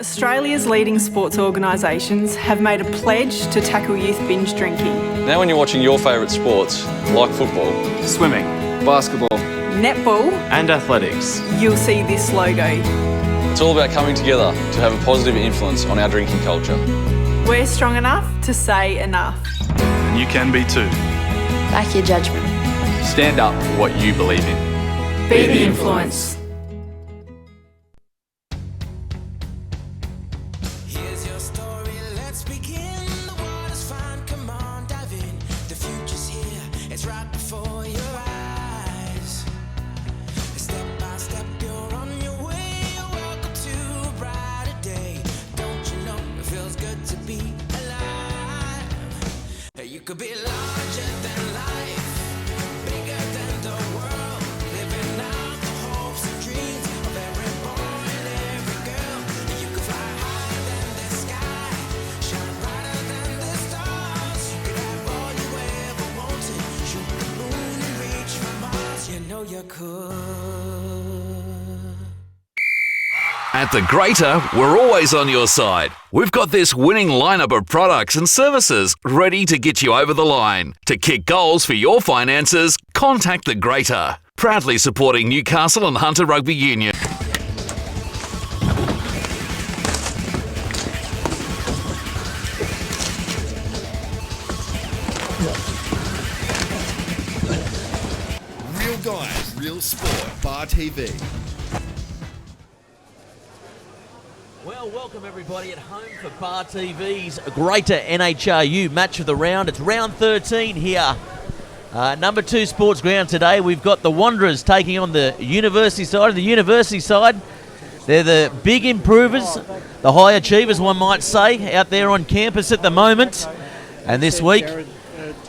Australia's leading sports organisations have made a pledge to tackle youth binge drinking. Now when you're watching your favourite sports, like football, swimming, basketball, netball and athletics, you'll see this logo. It's all about coming together to have a positive influence on our drinking culture. We're strong enough to say enough. and you can be too. Back your judgment. Stand up for what you believe in. Be the influence. Here's your story, let's begin. The water's fine, come on, dive in. The future's here, it's right before your eyes. Step by step, you're on your way. Welcome to a brighter day. Don't you know it feels good to be alive? You could be larger than life, bigger than the world, living out the hopes and dreams of every boy and every girl. You could fly higher than the sky, shine brighter than the stars. You could have all you ever wanted, shoot the moon and reach for Mars. You know you could. At The Greater, we're always on your side. We've got this winning lineup of products and services ready to get you over the line. To kick goals for your finances, contact The Greater. Proudly supporting Newcastle and Hunter Rugby Union. Real guys, real sport, Bar TV. Well, welcome everybody at home for Bar TV's Greater NHRU Match of the Round. It's round 13 here. Number 2 sports ground today. We've got the Wanderers taking on the University side. The University side, they're the big improvers, the high achievers, one might say, out there on campus at the moment. And this week,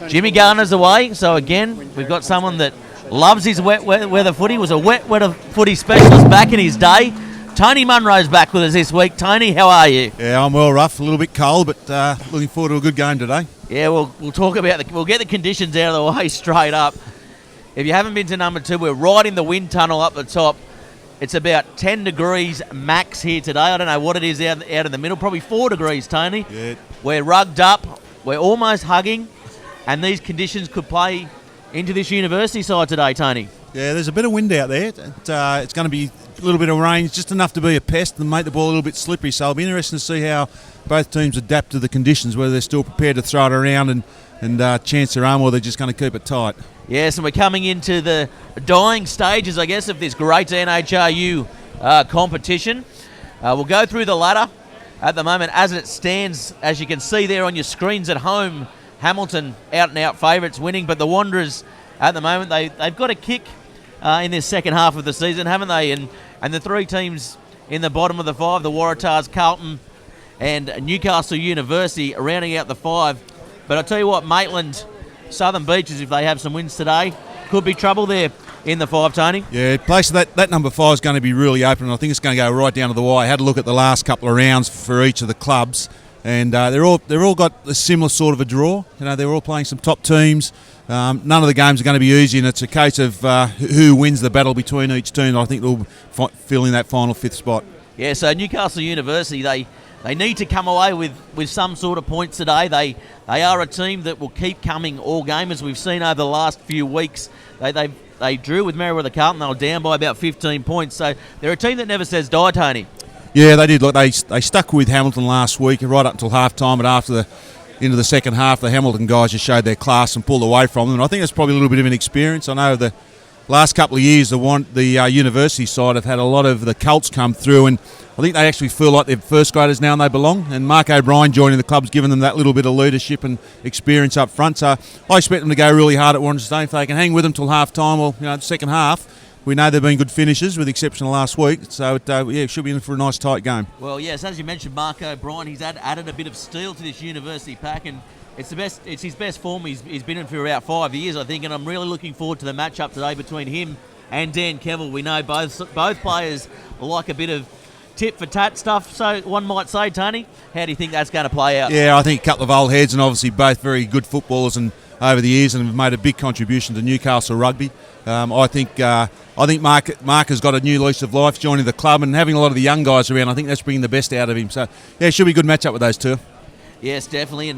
Jimmy Garner's away. So again, we've got someone that loves his wet weather footy, was a wet weather footy specialist back in his day. Tony Munro's back with us this week. Tony, how are you? Yeah, I'm well, rough. A little bit cold, but looking forward to a good game today. Yeah, we'll talk about we'll get the conditions out of the way straight up. If you haven't been to number 2, we're right in the wind tunnel up the top. It's about 10 degrees max here today. I don't know what it is out in the middle. Probably 4 degrees, Tony. Yeah. We're rugged up. We're almost hugging, and these conditions could play into this University side today, Tony. Yeah, there's a bit of wind out there. It's going to be a little bit of rain, just enough to be a pest and make the ball a little bit slippery. So it'll be interesting to see how both teams adapt to the conditions, whether they're still prepared to throw it around and chance their arm, or they're just going to keep it tight. Yes, and we're coming into the dying stages, I guess, of this great NHRU competition. We'll go through the ladder at the moment as it stands. As you can see there on your screens at home, Hamilton out-and-out favourites winning, but the Wanderers at the moment, they've got a kick in this second half of the season, haven't they? And the 3 teams in the bottom of the 5, the Waratahs, Carlton and Newcastle University, rounding out the 5. But I'll tell you what, Maitland, Southern Beaches, if they have some wins today, could be trouble there in the 5, Tony. Yeah, place that number 5 is going to be really open, and I think it's going to go right down to the wire. I had a look at the last couple of rounds for each of the clubs, and they're all got a similar sort of a draw. You know, they're all playing some top teams. None of the games are going to be easy, and it's a case of who wins the battle between each team. I think they'll fill in that final 5th spot. Yeah, so Newcastle University, they need to come away with some sort of points today. They are a team that will keep coming all game, as we've seen over the last few weeks. They drew with Merewether Carlton. They were down by about 15 points. So they're a team that never says die, Tony. Yeah, they did. Look, they stuck with Hamilton last week, right up until half-time, but into the second half, the Hamilton guys just showed their class and pulled away from them. And I think that's probably a little bit of an experience. I know the last couple of years, the University side have had a lot of the Colts come through, and I think they actually feel like they're first graders now and they belong. And Mark O'Brien joining the club's given them that little bit of leadership and experience up front. So I expect them to go really hard at Warrington State. If they can hang with them till half-time or the second half, we know they've been good finishers, with the exception of last week. So, it should be in for a nice, tight game. Well, yes, as you mentioned, Mark O'Brien, he's added a bit of steel to this University pack, and it's his best form he's been in for about 5 years, I think, and I'm really looking forward to the matchup today between him and Dan Kevill. We know both players like a bit of tit-for-tat stuff, so one might say, Tony. How do you think that's going to play out? Yeah, I think a couple of old heads, and obviously both very good footballers, and over the years and have made a big contribution to Newcastle rugby. I think Mark has got a new lease of life joining the club and having a lot of the young guys around. I think that's bringing the best out of him. So, yeah, it should be a good matchup with those two. Yes, definitely.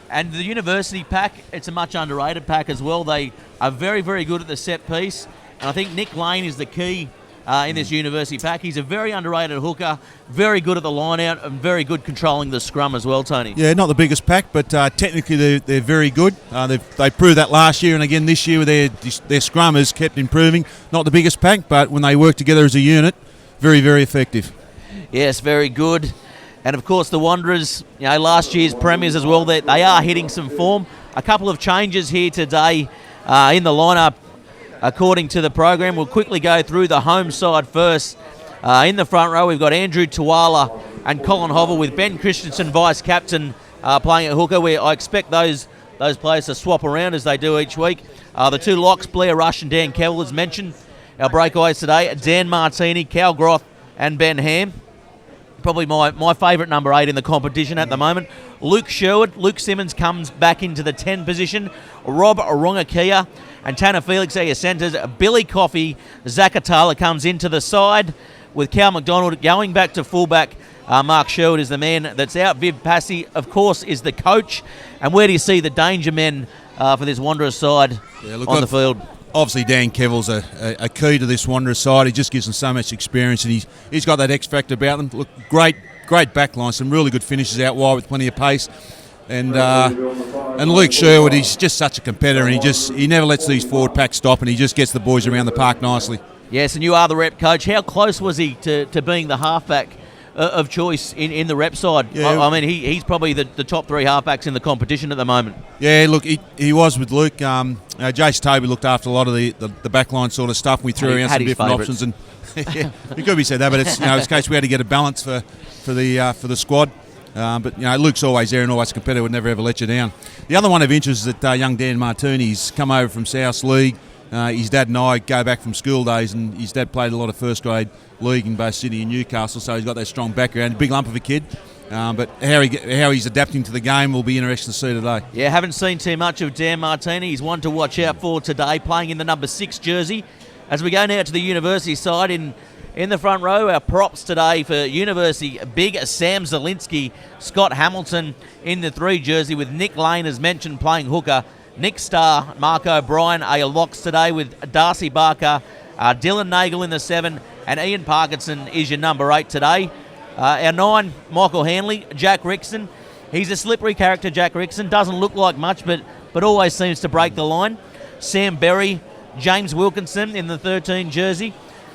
And the University pack, it's a much underrated pack as well. They are very, very good at the set piece. And I think Nick Lane is the key in this University pack. He's a very underrated hooker, very good at the line out, and very good controlling the scrum as well, Tony. Yeah, not the biggest pack, but technically they're very good. They proved that last year and again this year. Their scrum has kept improving. Not the biggest pack, but when they work together as a unit, very, very effective. Yes, very good. And of course the Wanderers, last year's premiers as well, they are hitting some form. A couple of changes here today in the lineup according to the program. We'll quickly go through the home side first. In the front row we've got Andrew Tuala and Colin Hovel with Ben Christensen, vice-captain, playing at hooker, where I expect those players to swap around as they do each week. The two locks, Blair Rush and Dan Kevel, as mentioned. Our breakaways today, Dan Martini, Cal Groth and Ben Ham. Probably my favourite number 8 in the competition at the moment. Luke Sherwood. Luke Simmons comes back into the 10 position. Rob Rongakia and Tanner Felix are your centres. Billy Coffey, Zakatala comes into the side with Cal McDonald going back to fullback. Mark Sherwood is the man that's out. Viv Passy, of course, is the coach. And where do you see the danger men for this Wanderers side on the field? Obviously, Dan Kevel's a key to this Wanderers side. He just gives them so much experience, and he's got that X factor about them. Look, great backline, some really good finishes out wide with plenty of pace. And Luke Sherwood, he's just such a competitor, and he never lets these forward packs stop, and he just gets the boys around the park nicely. Yes, and you are the rep coach. How close was he to being the halfback of choice in the rep side? Yeah. I mean, he's probably the top 3 halfbacks in the competition at the moment. Yeah, look, he was with Luke. Jace Toby looked after a lot of the backline sort of stuff. We threw around some different options, and yeah, it could be said that, but it's it's a case we had to get a balance for the squad. But Luke's always there and always competitive, would never ever let you down. The other one of interest is that young Dan Martini's come over from South League. His dad and I go back from school days, and his dad played a lot of first grade league in both Sydney and Newcastle, so he's got that strong background. A big lump of a kid. But how he's adapting to the game will be interesting to see today. Yeah, haven't seen too much of Dan Martini. He's one to watch out for today, playing in the number 6 jersey. As we go now to the University side, in the front row, our props today for University, big Sam Zielinski, Scott Hamilton in the 3 jersey, with Nick Lane, as mentioned, playing hooker. Nick Starr, Mark O'Brien are your locks today, with Darcy Barker, Dylan Nagel in the 7, and Ian Parkinson is your number 8 today. Our 9, Michael Hanley, Jack Rickson. He's a slippery character, Jack Rickson. Doesn't look like much, but always seems to break the line. Sam Berry, James Wilkinson in the 13 jersey.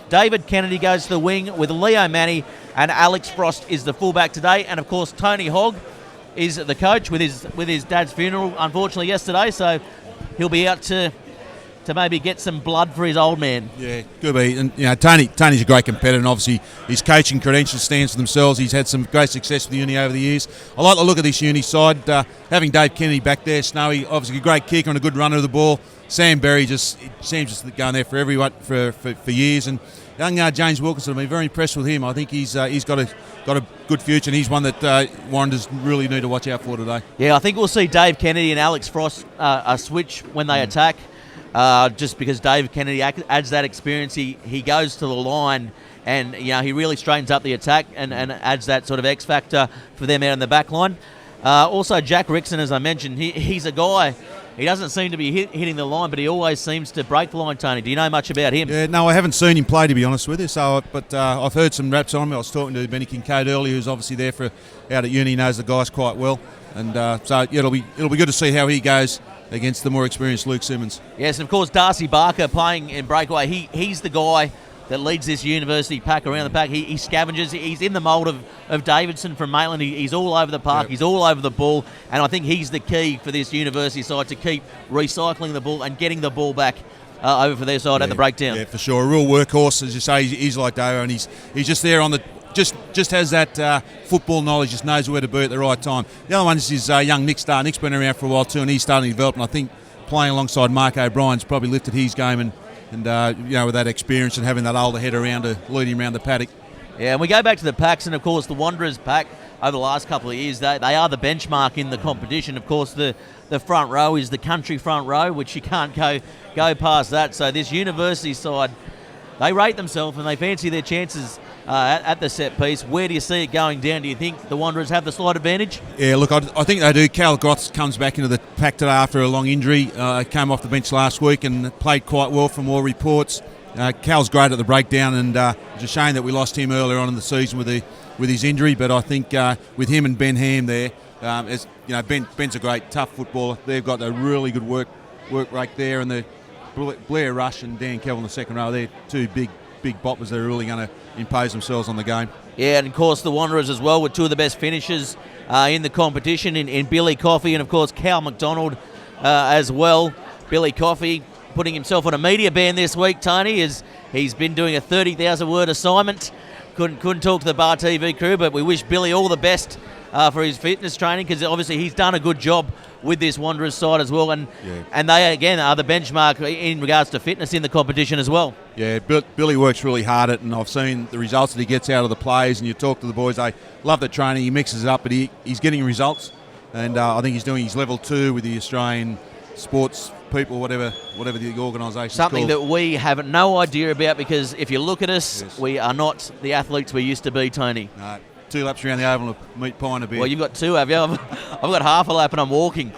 David Kennedy goes to the wing with Leo Manny, and Alex Frost is the fullback today. And, of course, Tony Hogg is the coach with his dad's funeral, unfortunately, yesterday. So he'll be out to maybe get some blood for his old man. Yeah, could be. And Tony's a great competitor, and obviously his coaching credentials stand for themselves. He's had some great success with the uni over the years. I like the look of this uni side. Having Dave Kennedy back there, Snowy, obviously a great kicker and a good runner of the ball. Sam Berry seems going there for everyone for years, and young James Wilkinson, I've been very impressed with him. I think he's got a good future, and he's one that Wanderers really need to watch out for today. Yeah, I think we'll see Dave Kennedy and Alex Frost switch when they attack. Just because Dave Kennedy adds that experience, he goes to the line, and he really straightens up the attack and adds that sort of X factor for them out in the back line. Also, Jack Rickson, as I mentioned, he's a guy. He doesn't seem to be hitting the line, but he always seems to break the line. Tony, do you know much about him? Yeah, no, I haven't seen him play, to be honest with you. But I've heard some raps on him. I was talking to Benny Kincaid earlier, who's obviously there out at uni, knows the guys quite well, and so yeah, it'll be good to see how he goes against the more experienced Luke Simmons. Yes, and of course Darcy Barker playing in breakaway. He's the guy that leads this University pack around the pack. He scavenges. He's in the mould of Davidson from Maitland. He's all over the park. Yep. He's all over the ball. And I think he's the key for this University side to keep recycling the ball and getting the ball back over for their side at the breakdown. Yeah, for sure. A real workhorse, as you say. He's like Davo, and he's just there on the... Just has that football knowledge, just knows where to be at the right time. The other one is young Nick Starr. Nick's been around for a while too, and he's starting to develop. And I think playing alongside Mark O'Brien's probably lifted his game, and with that experience and having that older head around to lead him around the paddock. Yeah, and we go back to the packs, and of course the Wanderers pack over the last couple of years, they are the benchmark in the competition. Of course, the front row is the country front row, which you can't go past that. So this university side, they rate themselves and they fancy their chances at the set piece. Where do you see it going down? Do you think the Wanderers have the slight advantage? Yeah, look, I think they do. Cal Goths comes back into the pack today after a long injury. Came off the bench last week and played quite well from all reports. Cal's great at the breakdown, and it's a shame that we lost him earlier on in the season with his injury. But I think with him and Ben Ham there, as you know, Ben's a great tough footballer. They've got a really good work rate there, and the Blair Rush and Dan Kell in the second row. They're two big boppers that are really going to impose themselves on the game. Yeah, and of course the Wanderers as well with two of the best finishers in the competition in Billy Coffey and of course Cal McDonald as well. Billy Coffey putting himself on a media ban this week, Tony, as he's been doing a 30,000 word assignment. Couldn't talk to the Bar TV crew, but we wish Billy all the best for his fitness training, because obviously he's done a good job with this Wanderers side as well, and they again are the benchmark in regards to fitness in the competition as well. Yeah, Billy works really hard at it, and I've seen the results that he gets out of the players, and you talk to the boys, they love the training, he mixes it up, but he's getting results, and I think he's doing his level 2 with the Australian sports people, whatever the organisation. Something that we have no idea about, because if you look at us, we are not the athletes we used to be, Tony. No, 2 laps around the oval of meat pie and a beer. Well, you've got 2, have you? I've got half a lap and I'm walking.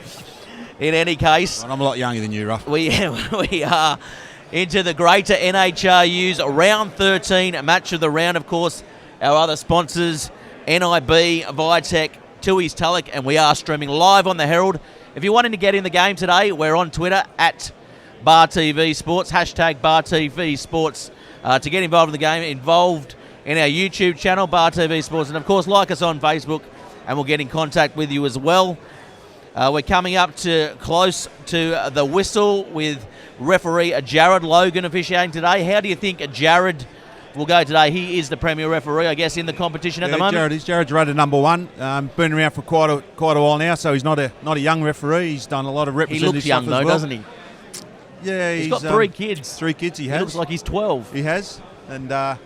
In any case, well, I'm a lot younger than you, Ruff. We are into the greater NHRU's round 13 match of the round. Of course, our other sponsors, NIB, Vitek, Tui's Tulloch, and we are streaming live on the Herald. If you're wanting to get in the game today, we're on Twitter at Bar TV Sports, hashtag Bar TV Sports, to get involved in the game, involved in our YouTube channel, Bar TV Sports, and of course like us on Facebook, and we'll get in contact with you as well. We're coming up to close to the whistle with referee Jared Logan officiating today. How do you think Jared will go today? He is the premier referee, I guess, in the competition at the moment. Jared's rated number 1. Been around for quite a while now, so he's not a young referee. He's done a lot of representative He looks young stuff though, well. doesn't he? Yeah, he's got 3 kids. 3 kids he has. He looks like he's 12. He has, and Jared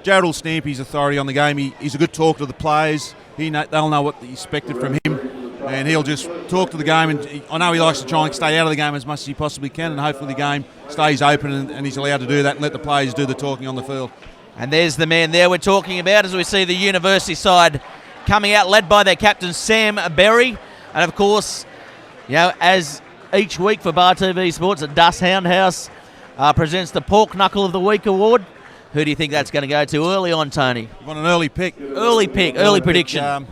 will stamp his authority on the game. He's a good talker to the players. They'll know what is expected from him, and he'll just talk to the game. And I know he likes to try and stay out of the game as much as he possibly can, and hopefully the game stays open and he's allowed to do that and let the players do the talking on the field. And there's the man there we're talking about as we see the university side coming out, led by their captain Sam Berry, and of course, as each week for Bar TV Sports, the Dust Hound House presents the Pork Knuckle of the Week award. Who do you think that's going to go to early on, Tony? You want an early pick? Early prediction. I'm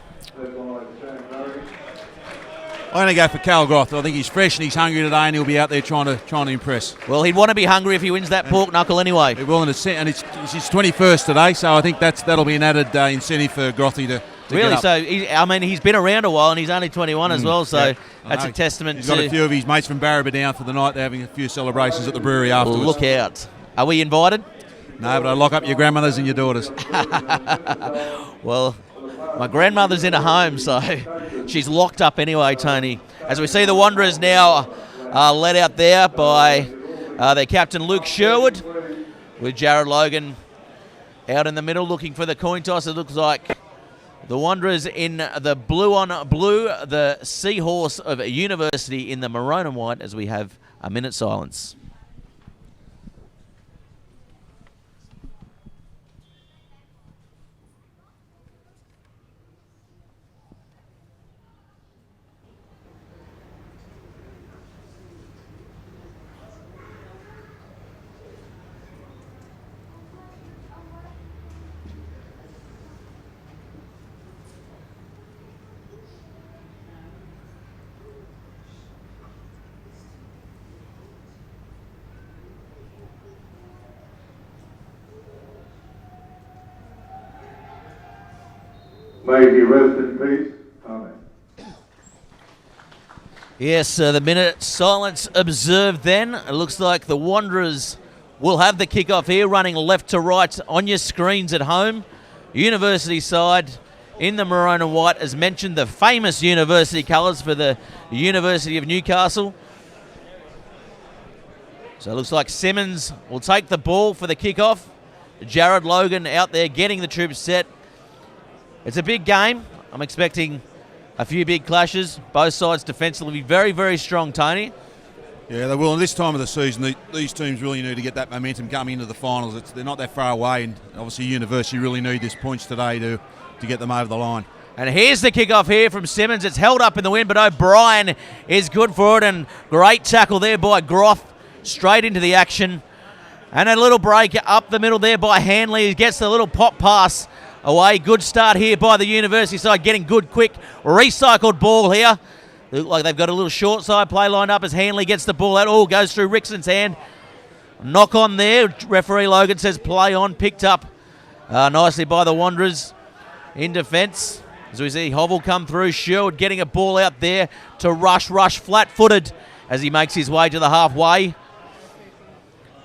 going to go for Cal Goth. I think he's fresh and he's hungry today, and he'll be out there trying to impress. Well, he'd want to be hungry if he wins that pork knuckle anyway. He will, and it's his 21st today, so I think that'll be an added incentive for Grothy to really? Get up. So, he's been around a while, and he's only 21 as well, so that's a testament He's got a few of his mates from Barraba down for the night. They're having a few celebrations at the brewery afterwards. Look out. Are we invited? No, but I lock up your grandmothers and your daughters. Well, my grandmother's in a home, so she's locked up anyway, Tony. As we see the Wanderers now led out there by their captain Luke Sherwood, with Jared Logan out in the middle looking for the coin toss. It looks like the Wanderers in the blue on blue, the Seahorse of University in the maroon and white, as we have a minute silence. May he rest in peace. Amen. Yes, the minute silence observed then. It looks like the Wanderers will have the kickoff here, running left to right on your screens at home. University side in the maroon and white, as mentioned, the famous university colours for the University of Newcastle. So it looks like Simmons will take the ball for the kickoff. Jared Logan out there getting the troops set. It's a big game. I'm expecting a few big clashes. Both sides defensively very, very strong, Tony. Yeah, they will. And this time of the season, these teams really need to get that momentum coming into the finals. They're not that far away, and obviously University really need this points today to get them over the line. And here's the kickoff here from Simmons. It's held up in the wind, but O'Brien is good for it, and great tackle there by Groff. Straight into the action. And a little break up the middle there by Hanley. He gets the little pop pass away. Good start here by the University side, getting good, quick, recycled ball here. Look like they've got a little short side play lined up as Hanley gets the ball out. Oh, goes through Rickson's hand. Knock on there. Referee Logan says play on. Picked up nicely by the Wanderers in defence. As we see Hovell come through. Sherwood getting a ball out there to rush flat-footed as he makes his way to the halfway.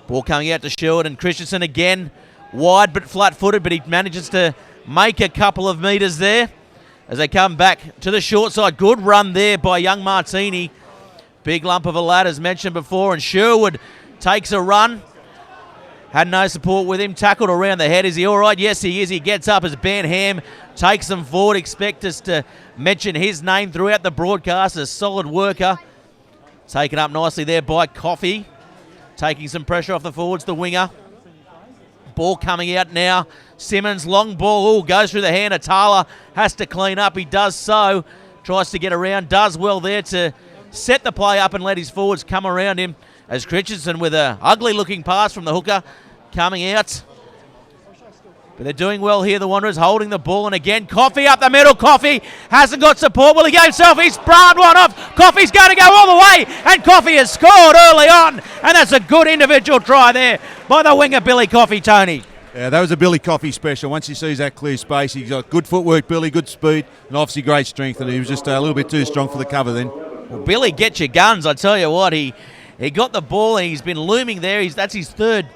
Ball coming out to Sherwood, and Christensen again wide but flat-footed, but he manages to make a couple of metres there as they come back to the short side. Good run there by young Martini. Big lump of a lad as mentioned before, and Sherwood takes a run. Had no support with him, tackled around the head. Is he all right? Yes, he is. He gets up as Ben Ham takes them forward. Expect us to mention his name throughout the broadcast. A solid worker. Taken up nicely there by Coffey. Taking some pressure off the forwards, the winger. Ball coming out now. Simmons, long ball, goes through the hand. Atala has to clean up. He does so. Tries to get around. Does well there to set the play up and let his forwards come around him. As Christensen with an ugly-looking pass from the hooker coming out. But they're doing well here, the Wanderers, holding the ball. And again, Coffey up the middle. Coffey hasn't got support. Will he get himself? He's sprayed one off. Coffey's going to go all the way. And Coffey has scored early on. And that's a good individual try there by the winger, Billy Coffey, Tony. Yeah, that was a Billy Coffey special. Once he sees that clear space, he's got good footwork, Billy, good speed, and obviously great strength. And he was just a little bit too strong for the cover then. Well, Billy, get your guns. I tell you what, he got the ball and he's been looming there. That's his third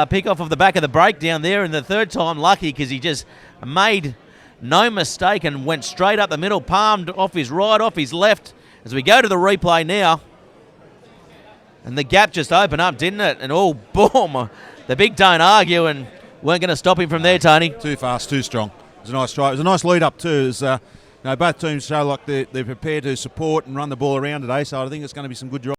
pick off of the back of the break down there, and the third time lucky because he just made no mistake and went straight up the middle, palmed off his right, off his left. As we go to the replay now, and the gap just opened up, didn't it? And boom, the big don't argue and weren't going to stop him from there, Tony. Too fast, too strong. It was a nice try. It was a nice lead up too. As, both teams show like they're prepared to support and run the ball around today, so I think it's going to be some good drive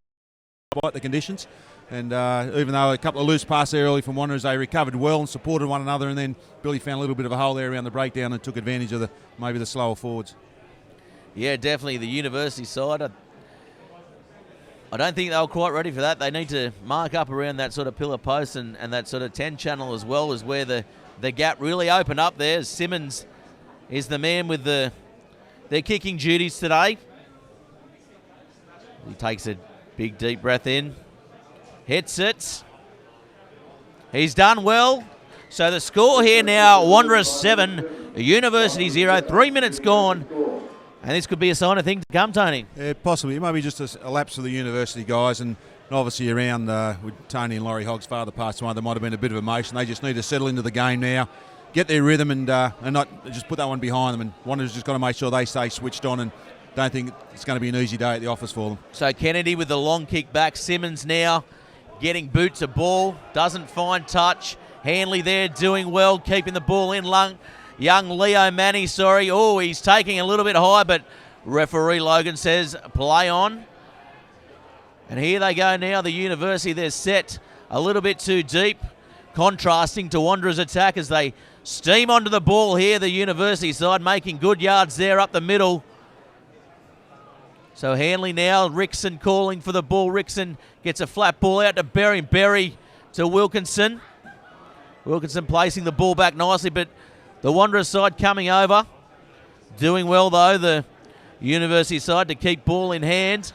despite the conditions. And even though a couple of loose passes there early from Wanderers, they recovered well and supported one another, and then Billy found a little bit of a hole there around the breakdown and took advantage of maybe the slower forwards. Yeah, definitely the University side. I don't think they were quite ready for that. They need to mark up around that sort of pillar post and that sort of 10 channel as well, is where the gap really opened up there. Simmons is the man with their kicking duties today. He takes a big deep breath in. Hits it. He's done well. So the score here now, Wanderers 7, University 0, 3 minutes gone. And this could be a sign of things to come, Tony. Yeah, possibly. It might be just a lapse for the University guys, and obviously around with Tony and Laurie Hogg's father passed away, there might have been a bit of emotion. They just need to settle into the game now, get their rhythm, and not just put that one behind them. And Wanderers just got to make sure they stay switched on, and don't think it's going to be an easy day at the office for them. So Kennedy with the long kick back. Simmons now getting boots a ball, doesn't find touch. Hanley there doing well, keeping the ball in. Young Leo Manny, he's taking a little bit high, but referee Logan says play on. And here they go now, the University. They're set a little bit too deep, contrasting to Wanderers' attack as they steam onto the ball here, the University side, making good yards there up the middle. So Hanley now, Rickson calling for the ball. Rickson gets a flat ball out to Berry. Berry to Wilkinson. Wilkinson placing the ball back nicely, but the Wanderers side coming over. Doing well, though, the University side to keep ball in hand.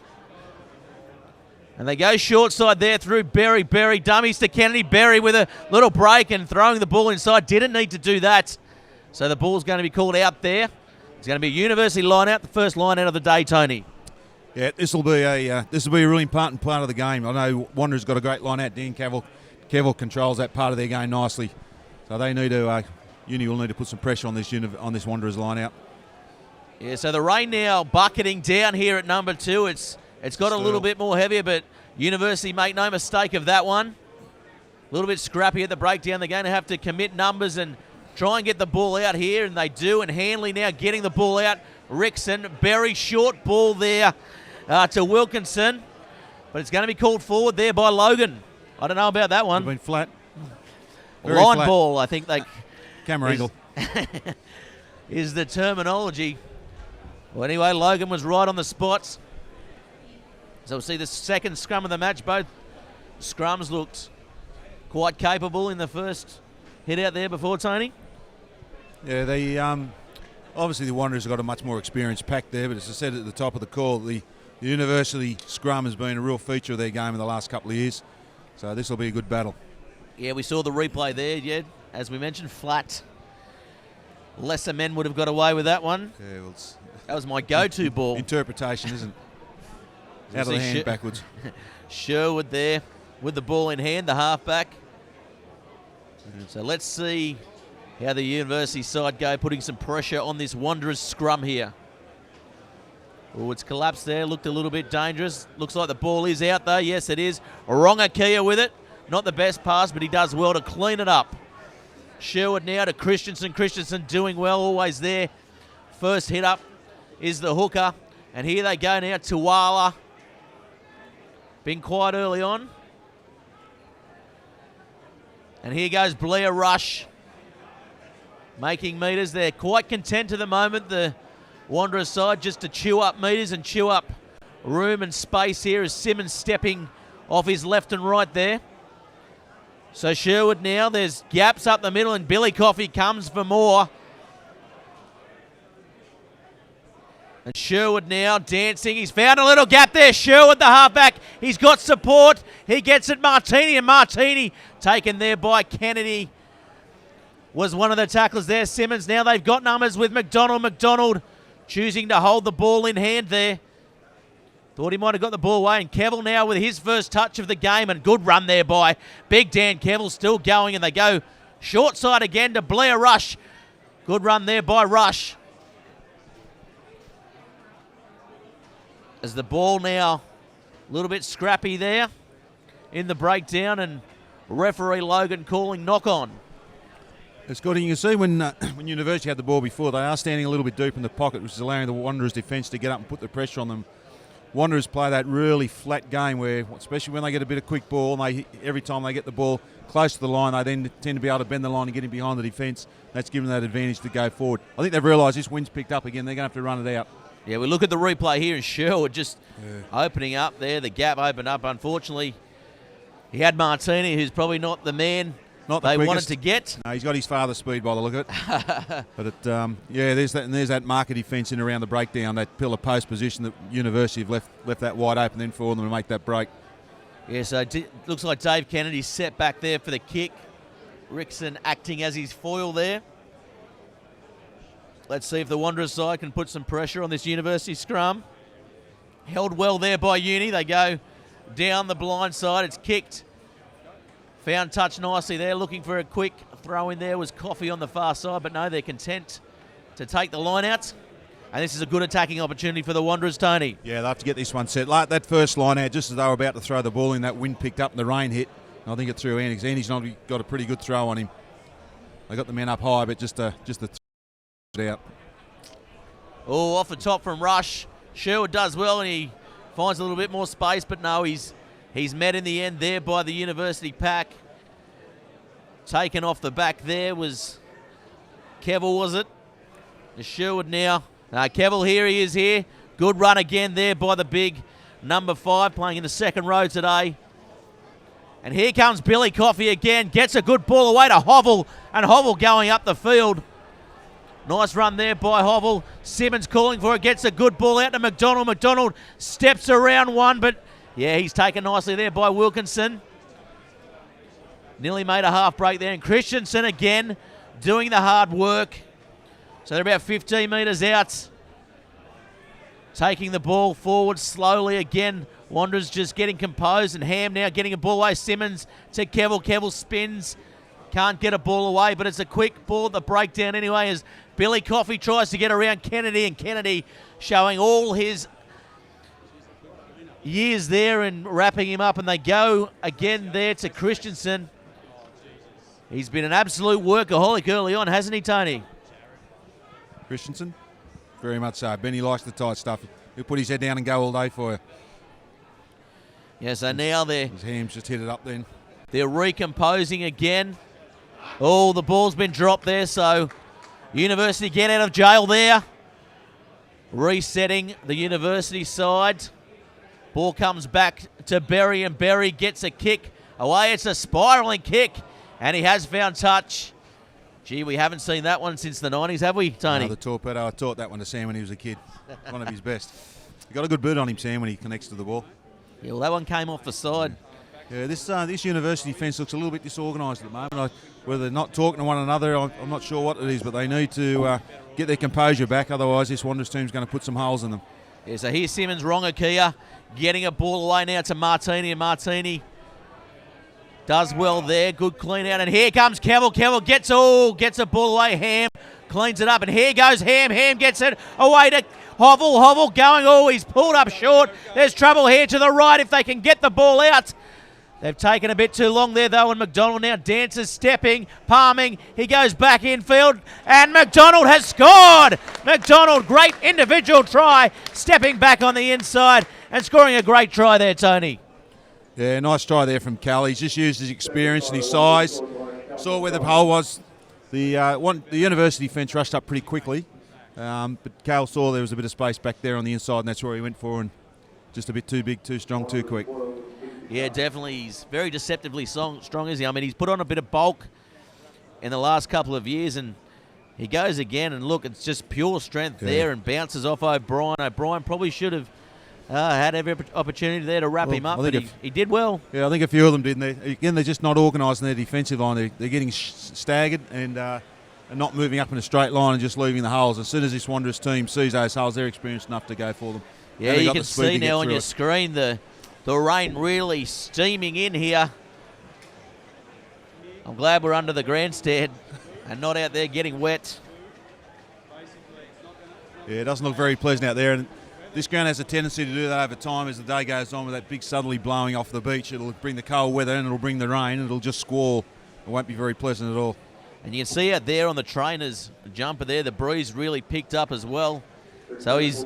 And they go short side there through Berry. Berry dummies to Kennedy. Berry with a little break and throwing the ball inside. Didn't need to do that. So the ball's going to be called out there. It's going to be a University line out, the first line out of the day, Tony. Yeah, this will be a really important part of the game. I know Wanderers got a great line out. Dan Cavill controls that part of their game nicely. So they need to... Uni will need to put some pressure on this Wanderers line out. Yeah, so the rain now bucketing down here at number 2. It's got a little bit more heavier, but University make no mistake of that one. A little bit scrappy at the breakdown. They're going to have to commit numbers and try and get the ball out here, and they do. And Hanley now getting the ball out. Rickson, very short ball there to Wilkinson. But it's going to be called forward there by Logan. I don't know about that one. Been flat. Line flat. ball, I think they... Camera angle. is the terminology. Well, anyway, Logan was right on the spots. So we'll see the second scrum of the match. Both scrums looked quite capable in the first hit out there before, Tony. Yeah, they obviously the Wanderers have got a much more experienced pack there, but as I said at the top of the call, the University scrum has been a real feature of their game in the last couple of years. So this will be a good battle. Yeah, we saw the replay there, yeah. As we mentioned, flat. Lesser men would have got away with that one. Yeah, well, that was my go-to ball. Interpretation, isn't it? Out of the hand backwards. Sherwood there with the ball in hand, the halfback. So let's see how the University side go, putting some pressure on this Wanderers scrum here. Oh, it's collapsed there, looked a little bit dangerous. Looks like the ball is out though. Yes, it is. Orongakia with it. Not the best pass, but he does well to clean it up. Sherwood now to Christensen. Christensen doing well, always there. First hit up is the hooker. And here they go now, Tuala. Been quite early on. And here goes Blair Rush. Making metres. They're quite content at the moment, the Wanderers side, just to chew up metres and chew up room and space here as Simmons stepping off his left and right there. So Sherwood now, there's gaps up the middle and Billy Coffey comes for more. And Sherwood now dancing. He's found a little gap there. Sherwood, the halfback. He's got support. He gets it, Martini, and Martini taken there by Kennedy. Was one of the tacklers there. Simmons, now they've got numbers with McDonald. McDonald choosing to hold the ball in hand there. Thought he might have got the ball away. And Kevill now with his first touch of the game. And good run there by Big Dan Kevill, still going. And they go short side again to Blair Rush. Good run there by Rush. As the ball now a little bit scrappy there in the breakdown. And referee Logan calling knock on. It's good. And you can see when University had the ball before, they are standing a little bit deep in the pocket, which is allowing the Wanderers defence to get up and put the pressure on them. Wanderers play that really flat game where, especially when they get a bit of quick ball, and every time they get the ball close to the line, they then tend to be able to bend the line and get in behind the defence. That's given them that advantage to go forward. I think they've realised this wind's picked up again. They're going to have to run it out. Yeah, we look at the replay here and Sherwood just opening up there. The gap opened up. Unfortunately, he had Martini, who's probably not the man they wanted to get. No, he's got his father's speed by the look of it. But there's that marker defence in around the breakdown, that pillar post position that University have left that wide open then for them to make that break. Yeah, so looks like Dave Kennedy's set back there for the kick. Rickson acting as his foil there. Let's see if the Wanderers side can put some pressure on this University scrum. Held well there by Uni. They go down the blind side. It's kicked. Found touch nicely there, looking for a quick throw in there. Was Coffey on the far side, but no, they're content to take the line out. And this is a good attacking opportunity for the Wanderers, Tony. Yeah, they'll have to get this one set. Like that first line out, just as they were about to throw the ball in, that wind picked up and the rain hit. And I think it threw Andy's. Andy's not got a pretty good throw on him. They got the men up high, but just the out. Oh, off the top from Rush. Sherwood does well, and he finds a little bit more space, but no, he's met in the end there by the University pack. Taken off the back there was Kevill, was it? The Sherwood now. Kevill, here he is here. Good run again there by the big number 5, playing in the second row today. And here comes Billy Coffey again. Gets a good ball away to Hovel, and Hovel going up the field. Nice run there by Hovel. Simmons calling for it. Gets a good ball out to McDonald. McDonald steps around one, but yeah, he's taken nicely there by Wilkinson. Nearly made a half break there. And Christensen again doing the hard work. So they're about 15 metres out. Taking the ball forward slowly again. Wanderers just getting composed. And Ham now getting a ball away. Simmons to Kevill. Kevill spins. Can't get a ball away, but it's a quick ball at the breakdown anyway as Billy Coffey tries to get around Kennedy, and Kennedy showing all his years there and wrapping him up, and they go again there to Christensen. He's been an absolute workaholic early on, hasn't he, Tony? Christensen? Very much so. Benny likes the tight stuff. He'll put his head down and go all day for you. Yeah, so now his hams just hit it up then. They're recomposing again. Oh, the ball's been dropped there, so University get out of jail there. Resetting the University side. Ball comes back to Berry, and Berry gets a kick away. It's a spiralling kick, and he has found touch. Gee, we haven't seen that one since the 90s, have we, Tony? The torpedo. I taught that one to Sam when he was a kid. One of his best. He got a good boot on him, Sam, when he connects to the ball. Yeah, well, that one came off the side. Yeah, this University fence looks a little bit disorganised at the moment. Whether they're not talking to one another, I'm not sure what it is, but they need to get their composure back. Otherwise, this Wanderers team's going to put some holes in them. Yeah, so here's Simmons, Rongakia, getting a ball away now to Martini, and Martini does well there. Good clean out, and here comes Kevel. Kevel gets a ball away. Ham cleans it up, and here goes Ham. Ham gets it away to Hovel. Hovel going, he's pulled up short. There's trouble here to the right if they can get the ball out. They've taken a bit too long there, though, and McDonald now dances, stepping, palming. He goes back infield, and McDonald has scored! McDonald, great individual try, stepping back on the inside and scoring a great try there, Tony. Yeah, nice try there from Cal. He's just used his experience and his size. Saw where the hole was. The University fence rushed up pretty quickly, but Cal saw there was a bit of space back there on the inside, and that's where he went for, and just a bit too big, too strong, too quick. Yeah, definitely. He's very deceptively strong, is he? I mean, he's put on a bit of bulk in the last couple of years, and he goes again, and look, it's just pure strength there, and bounces off O'Brien. O'Brien probably should have had every opportunity there to wrap him up, but he did well. Yeah, I think a few of them did. Again, they're just not organised in their defensive line. They're getting staggered and not moving up in a straight line and just leaving the holes. As soon as this Wanderers team sees those holes, they're experienced enough to go for them. Yeah, you can see now on your screen the rain really steaming in here. I'm glad we're under the grandstand and not out there getting wet. Yeah, it doesn't look very pleasant out there. And this ground has a tendency to do that over time as the day goes on with that big southerly blowing off the beach. It'll bring the cold weather and it'll bring the rain. It'll just squall. It won't be very pleasant at all. And you can see out there on the trainer's jumper there, the breeze really picked up as well. So he's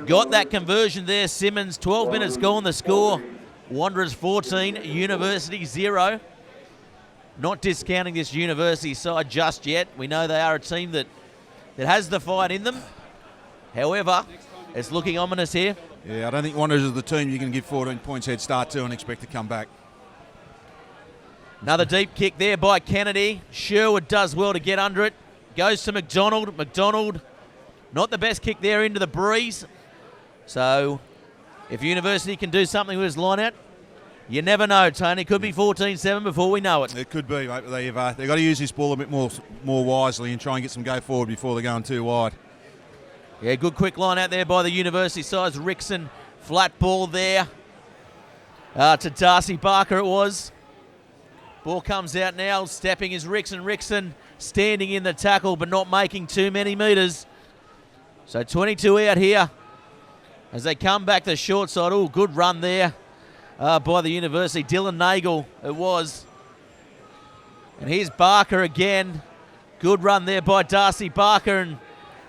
got that conversion there. Simmons, 12 minutes gone, the score. Wanderers 14, University 0. Not discounting this University side just yet. We know they are a team that has the fight in them. However, it's looking ominous here. Yeah, I don't think Wanderers is the team you can give 14 points head start to and expect to come back. Another deep kick there by Kennedy. Sherwood does well to get under it. Goes to McDonald. McDonald, not the best kick there into the breeze. So if University can do something with his line out, you never know, Tony. Could be 14-7 before we know it. It could be, mate. They've got to use this ball a bit more wisely and try and get some go forward before they're going too wide. Yeah, good quick line out there by the University sides. Rickson, flat ball there to Darcy Barker it was. Ball comes out now. Stepping is Rickson. Rickson standing in the tackle but not making too many metres. So 22 out here as they come back the short side. Oh, good run there by the University. Dylan Nagel it was. And here's Barker again. Good run there by Darcy Barker, and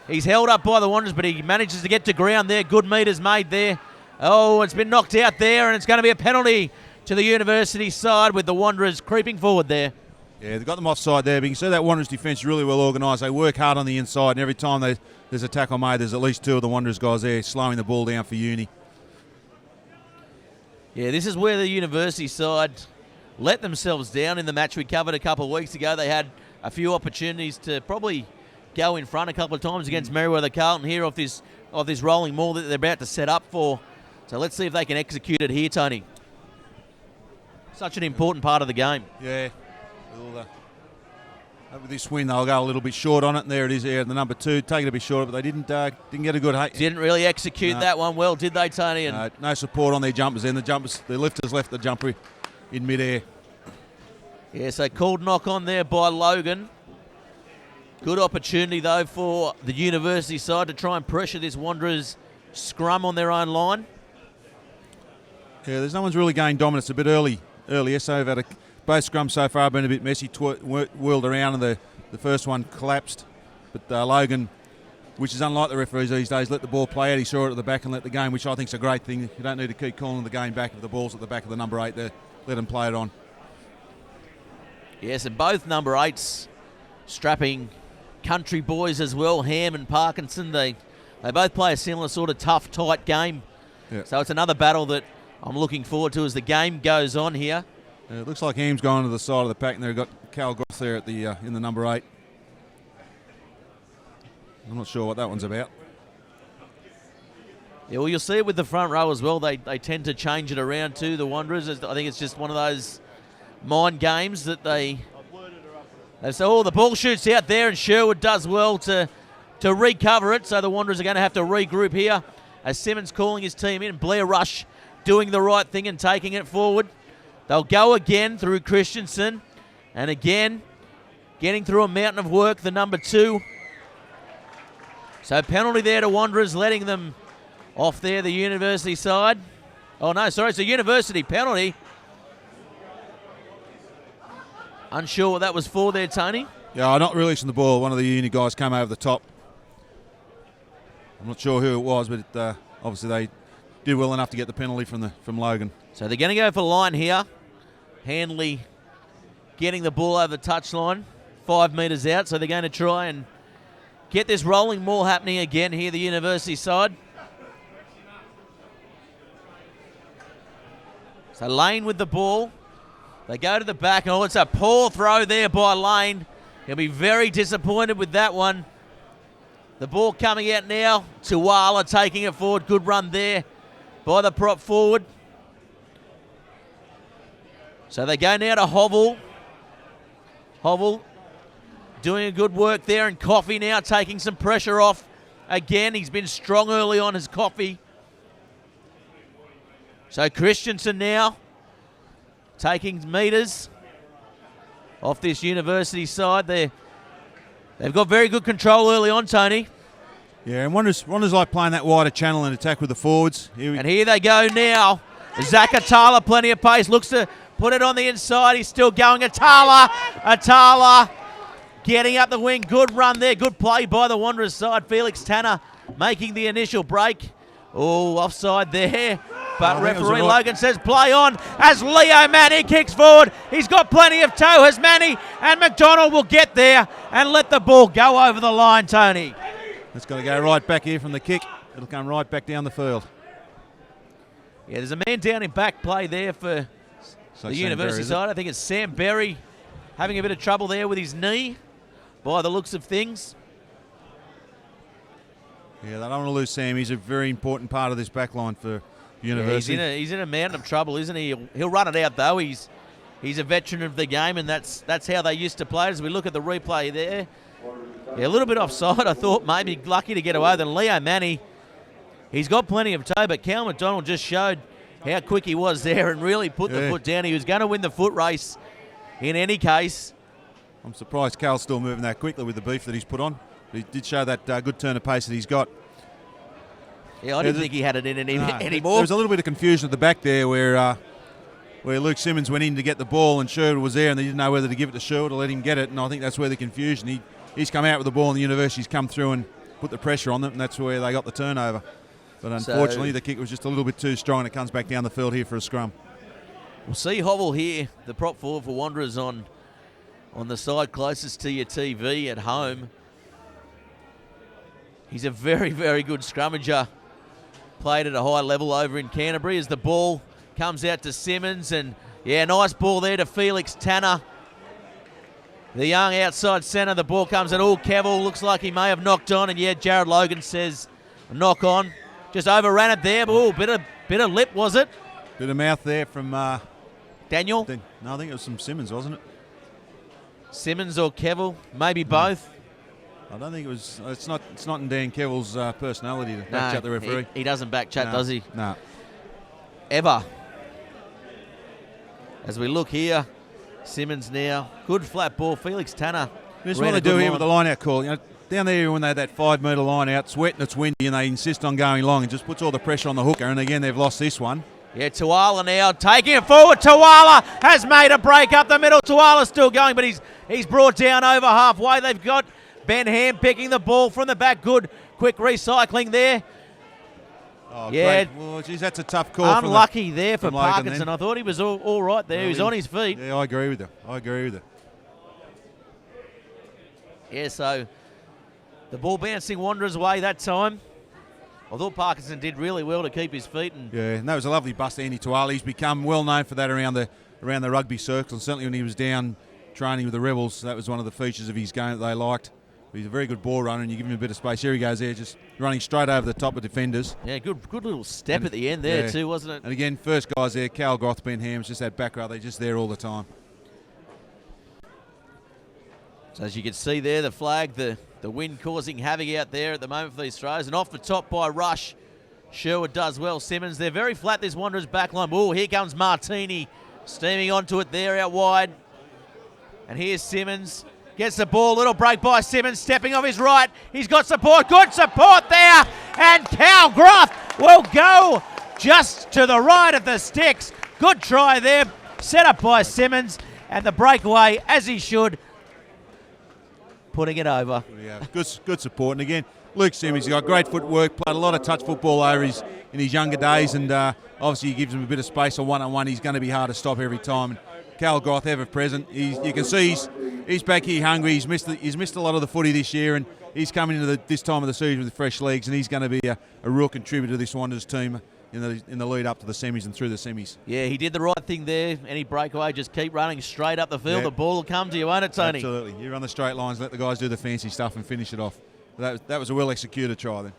he's held up by the Wanderers, but he manages to get to ground there. Good metres made there. Oh, it's been knocked out there, and it's going to be a penalty to the University side with the Wanderers creeping forward there. Yeah, they've got them offside there, but you can see that Wanderers defence is really well organised. They work hard on the inside, and every time there's a tackle made, there's at least two of the Wanderers guys there slowing the ball down for Uni. Yeah, this is where the University side let themselves down in the match we covered a couple of weeks ago. They had a few opportunities to probably go in front a couple of times against Merriweather Carlton here off this rolling maul that they're about to set up for. So let's see if they can execute it here, Tony. Such an important part of the game. Yeah. With this win, they'll go a little bit short on it, and there it is there, the number 2, taking a bit short, but they didn't get a good hit. Didn't really execute that one well, did they, Tony? And no support on their jumpers, and the lifters left the jumper in midair. Yeah, so called knock on there by Logan. Good opportunity, though, for the University side to try and pressure this Wanderers scrum on their own line. Yeah, there's no one's really gained dominance. A bit earlier, so they've had both scrums so far have been a bit messy, whirled around, and the first one collapsed. But Logan, which is unlike the referees these days, let the ball play out. He saw it at the back and let the game, which I think is a great thing. You don't need to keep calling the game back if the ball's at the back of the number 8 there. Let them play it on. Yes, and both number 8s strapping country boys as well, Ham and Parkinson. They both play a similar sort of tough, tight game. Yeah. So it's another battle that I'm looking forward to as the game goes on here. It looks like Ham's gone to the side of the pack, and they've got Cal Groth there at the in the number 8. I'm not sure what that one's about. Yeah, well, you'll see it with the front row as well. They tend to change it around too, the Wanderers. I think it's just one of those mind games that they so the ball shoots out there, and Sherwood does well to recover it. So the Wanderers are going to have to regroup here as Simmons calling his team in. Blair Rush doing the right thing and taking it forward. They'll go again through Christensen, and again getting through a mountain of work, the number 2. So penalty there to Wanderers, letting them off there, the University side. Oh no, sorry, it's a University penalty. Unsure what that was for there, Tony. Yeah, not releasing the ball. One of the uni guys came over the top. I'm not sure who it was, but obviously they did well enough to get the penalty from Logan. So they're going to go for line here. Handley getting the ball over the touchline, 5 metres out. So they're going to try and get this rolling ball happening again here, the University side. So Lane with the ball. They go to the back. Oh, it's a poor throw there by Lane. He'll be very disappointed with that one. The ball coming out now. Tuwala taking it forward. Good run there by the prop forward. So they go now to Hovell. Hovell doing a good work there, and Coffey now taking some pressure off. Again, he's been strong early on as Coffey. So Christensen now taking metres off this University side. They've got very good control early on, Tony. Yeah, and Wanderers like playing that wider channel and attack with the forwards. And here they go now. Zach Atala, plenty of pace, looks to put it on the inside. He's still going. Atala getting up the wing. Good run there. Good play by the Wanderers side. Felix Tanner making the initial break. Oh, offside there. But referee Logan says play on as Leo Manny kicks forward. He's got plenty of toe, has Manny, and McDonald will get there and let the ball go over the line, Tony. It's got to go right back here from the kick. It'll come right back down the field. Yeah, there's a man down in back play there for the University side. I think it's Sam Berry having a bit of trouble there with his knee by the looks of things. Yeah, they don't want to lose Sam. He's a very important part of this back line for University. Yeah, he's in a mountain of trouble, isn't he? He'll run it out though. He's a veteran of the game, and that's how they used to play. As we look at the replay there, yeah, a little bit offside. I thought maybe lucky to get away. Then Leo Manny, he's got plenty of toe, but Cal McDonald just showed how quick he was there and really put the foot down. He was going to win the foot race in any case. I'm surprised Cal's still moving that quickly with the beef that he's put on. But he did show that good turn of pace that he's got. Yeah, I didn't think he had it in anymore. There was a little bit of confusion at the back there where Luke Simmons went in to get the ball and Sherwood was there and they didn't know whether to give it to Sherwood or let him get it, and I think that's where the confusion. He's come out with the ball and the University's come through and put the pressure on them, and that's where they got the turnover. But unfortunately, the kick was just a little bit too strong and it comes back down the field here for a scrum. We'll see Hovell here, the prop forward for Wanderers on the side closest to your TV at home. He's a very, very good scrummager. Played at a high level over in Canterbury as the ball comes out to Simmons, and yeah, nice ball there to Felix Tanner. The young outside centre, the ball comes at all. Cavill looks like he may have knocked on, and yeah, Jared Logan says knock on. Just overran it there, but bit of lip, was it? Bit of mouth there from Daniel? No, I think it was from Simmons, wasn't it? Simmons or Cavill, maybe both. I don't think it was. It's not in Dan Kevill's personality to back chat the referee. He doesn't back chat, does he? No. Ever. As we look here, Simmons now. Good flat ball. Felix Tanner. This is what they do here with the line out call. You know, down there when they had that 5 metre line out, it's wet and it's windy and they insist on going long and just puts all the pressure on the hooker. And again, they've lost this one. Yeah, Tuala now taking it forward. Tuala has made a break up the middle. Tuala's still going, but he's brought down over halfway. They've got Ben Ham picking the ball from the back. Good, quick recycling there. Oh, yeah. Great. Well, geez, that's a tough call. Unlucky there for from Logan Parkinson. then. I thought he was all right there. He was on his feet. Yeah, I agree with you. Yeah, so the ball bouncing Wanderers' way that time. I thought Parkinson did really well to keep his feet. And that was a lovely bust, Andy Tuala. He's become well known for that around the rugby circle, and certainly when he was down training with the Rebels, that was one of the features of his game that they liked. He's a very good ball runner, and you give him a bit of space. Here he goes there, just running straight over the top of defenders. Yeah, good little step at the end there too, wasn't it? And again, first guys there, Cal Groth, Ben Hams, just that back row. They're just there all the time. So as you can see there, the flag, the wind causing havoc out there at the moment for these throws. And off the top by Rush. Sherwood does well. Simmons, they're very flat, this Wanderers back line. Oh, here comes Martini steaming onto it there out wide. And here's Simmons. Gets the ball, little break by Simmons, stepping off his right. He's got support, good support there. And Cal Groth will go just to the right of the sticks. Good try there, set up by Simmons. And the breakaway, as he should, putting it over. Yeah, good support. And again, Luke Simmons, he's got great footwork, played a lot of touch football over in his younger days, and obviously he gives him a bit of space on one-on-one. He's going to be hard to stop every time. And Cal Groth ever present. You can see he's back here hungry. He's missed a lot of the footy this year, and he's coming into this time of the season with fresh legs, and he's going to be a real contributor to this Wanderers team in the lead up to the semis and through the semis. Yeah, he did the right thing there. Any breakaway, just keep running straight up the field. Yeah. The ball will come to you, won't it, Tony? Absolutely. You run the straight lines, let the guys do the fancy stuff and finish it off. That was a well-executed try then.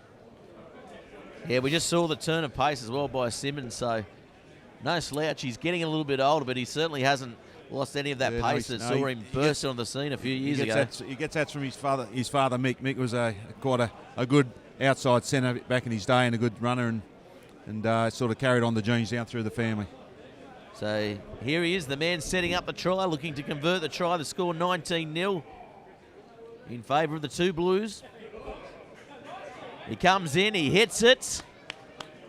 Yeah, we just saw the turn of pace as well by Simmons, so no slouch. He's getting a little bit older, but he certainly hasn't lost any of that pace that saw him burst on the scene a few years ago. He gets that from his father, Mick. Mick was quite a good outside centre back in his day and a good runner, and sort of carried on the genes down through the family. So here he is, the man setting up the try, looking to convert the try. The score 19-0 in favour of the two Blues. He comes in, he hits it,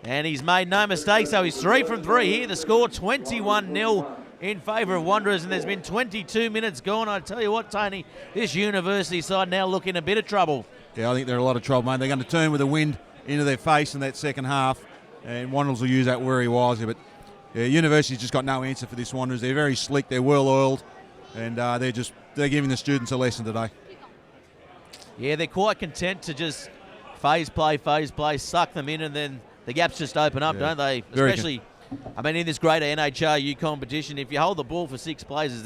and he's made no mistake, so he's 3 from 3 here. The score 21-0 in favour of Wanderers, and there's been 22 minutes gone. I tell you what, Tony, this University side now look in a bit of trouble. Yeah, I think they're in a lot of trouble, mate. They're going to turn with the wind into their face in that second half, and Wanderers will use that very wisely. But yeah, University's just got no answer for this Wanderers. They're very slick, they're well oiled, and they're giving the students a lesson today. Yeah, they're quite content to just phase play, suck them in, and then the gaps just open up, don't they? Especially, I mean, in this greater NHRU competition, if you hold the ball for 6 plays,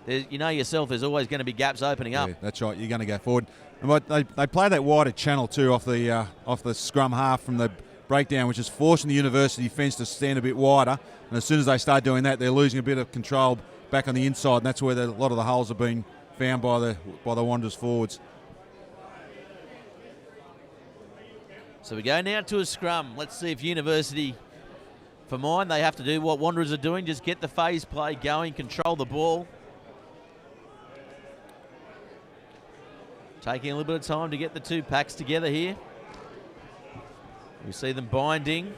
you know yourself, there's always going to be gaps opening up. Yeah, that's right. You're going to go forward. And they play that wider channel too off the scrum half from the breakdown, which is forcing the University fence to stand a bit wider. And as soon as they start doing that, they're losing a bit of control back on the inside, and that's where a lot of the holes have been found by the Wanderers forwards. So we go now to a scrum. Let's see if University, for mine, they have to do what Wanderers are doing, just get the phase play going, control the ball. Taking a little bit of time to get the two packs together here. We see them binding.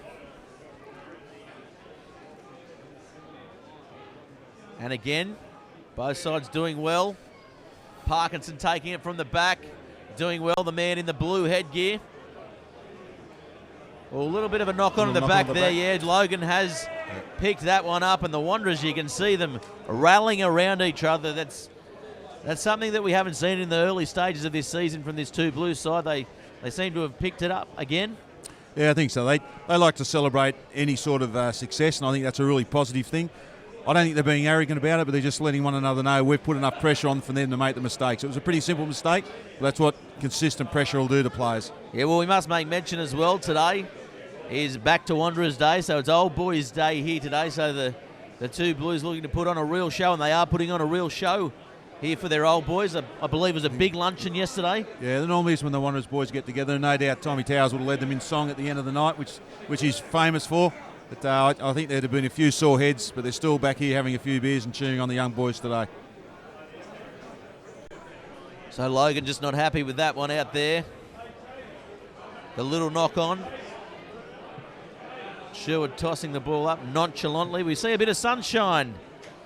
And again, both sides doing well. Parkinson taking it from the back, doing well, the man in the blue headgear. Well, a little bit of a knock on the back there, yeah. Logan has picked that one up, and the Wanderers, you can see them rallying around each other. That's something that we haven't seen in the early stages of this season from this two Blues side. They seem to have picked it up again. Yeah, I think so. They like to celebrate any sort of success, and I think that's a really positive thing. I don't think they're being arrogant about it, but they're just letting one another know we've put enough pressure on for them to make the mistakes. It was a pretty simple mistake, but that's what consistent pressure will do to players. Yeah, well, we must make mention as well today is back to Wanderers Day, so it's Old Boys Day here today, so the two Blues looking to put on a real show, and they are putting on a real show here for their old boys. I believe it was a big luncheon yesterday. Yeah, normally is when the Wanderers boys get together, and no doubt Tommy Towers would have led them in song at the end of the night, which he's famous for. But I think there'd have been a few sore heads, but they're still back here having a few beers and cheering on the young boys today. So Logan just not happy with that one out there. The little knock on. Sherwood tossing the ball up nonchalantly. We see a bit of sunshine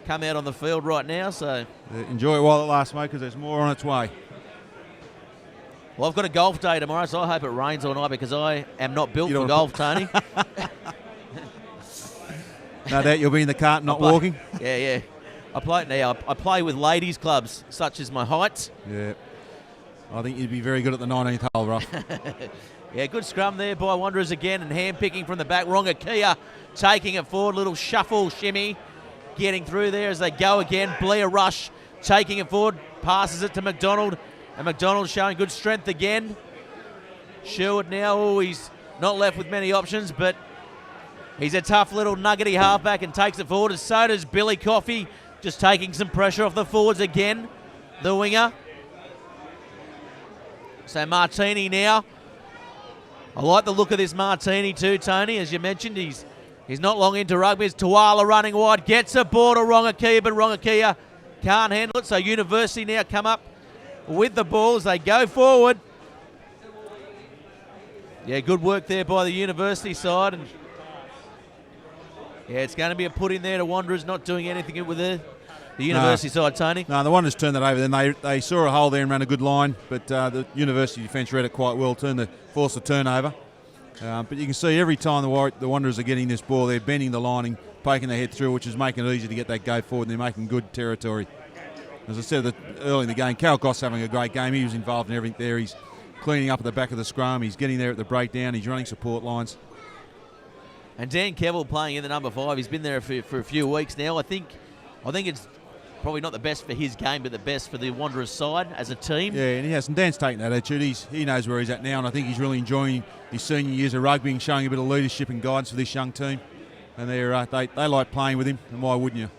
come out on the field right now, so... Enjoy it while it lasts, mate, because there's more on its way. Well, I've got a golf day tomorrow, so I hope it rains all night because I am not built for golf, Tony. No doubt you'll be in the cart not walking. Yeah. I play with ladies' clubs, such as my height. Yeah. I think you'd be very good at the 19th hole, Ruff. Yeah, good scrum there by Wanderers again, and hand-picking from the back. Rongakia taking it forward, little shuffle, shimmy, getting through there as they go again. Blair Rush taking it forward, passes it to McDonald, and McDonald showing good strength again. Sherwood now, he's not left with many options, but he's a tough little nuggety halfback and takes it forward, and so does Billy Coffey, just taking some pressure off the forwards again, the winger. So Martini now. I like the look of this Martini too, Tony. As you mentioned, he's not long into rugby. It's Tuala running wide, gets a ball to Rongakia, but Rongakia can't handle it. So University now come up with the ball as they go forward. Yeah, good work there by the University side. And yeah, it's going to be a put in there to Wanderers, not doing anything with the University side, Tony. No, the Wanderers turned that over. Then they saw a hole there and ran a good line, but the University defence read it quite well, forced the turnover. But you can see every time the Wanderers are getting this ball, they're bending the line and poking their head through, which is making it easy to get that go forward, and they're making good territory. As I said early in the game, Cal Goss having a great game. He was involved in everything there. He's cleaning up at the back of the scrum. He's getting there at the breakdown. He's running support lines. And Dan Kevill playing in the number 5. He's been there for a few weeks now. I think it's probably not the best for his game, but the best for the Wanderers side as a team. Yeah, and he has. And Dan's taken that attitude. He knows where he's at now, and I think he's really enjoying his senior years of rugby and showing a bit of leadership and guidance for this young team. And they like playing with him, and why wouldn't you?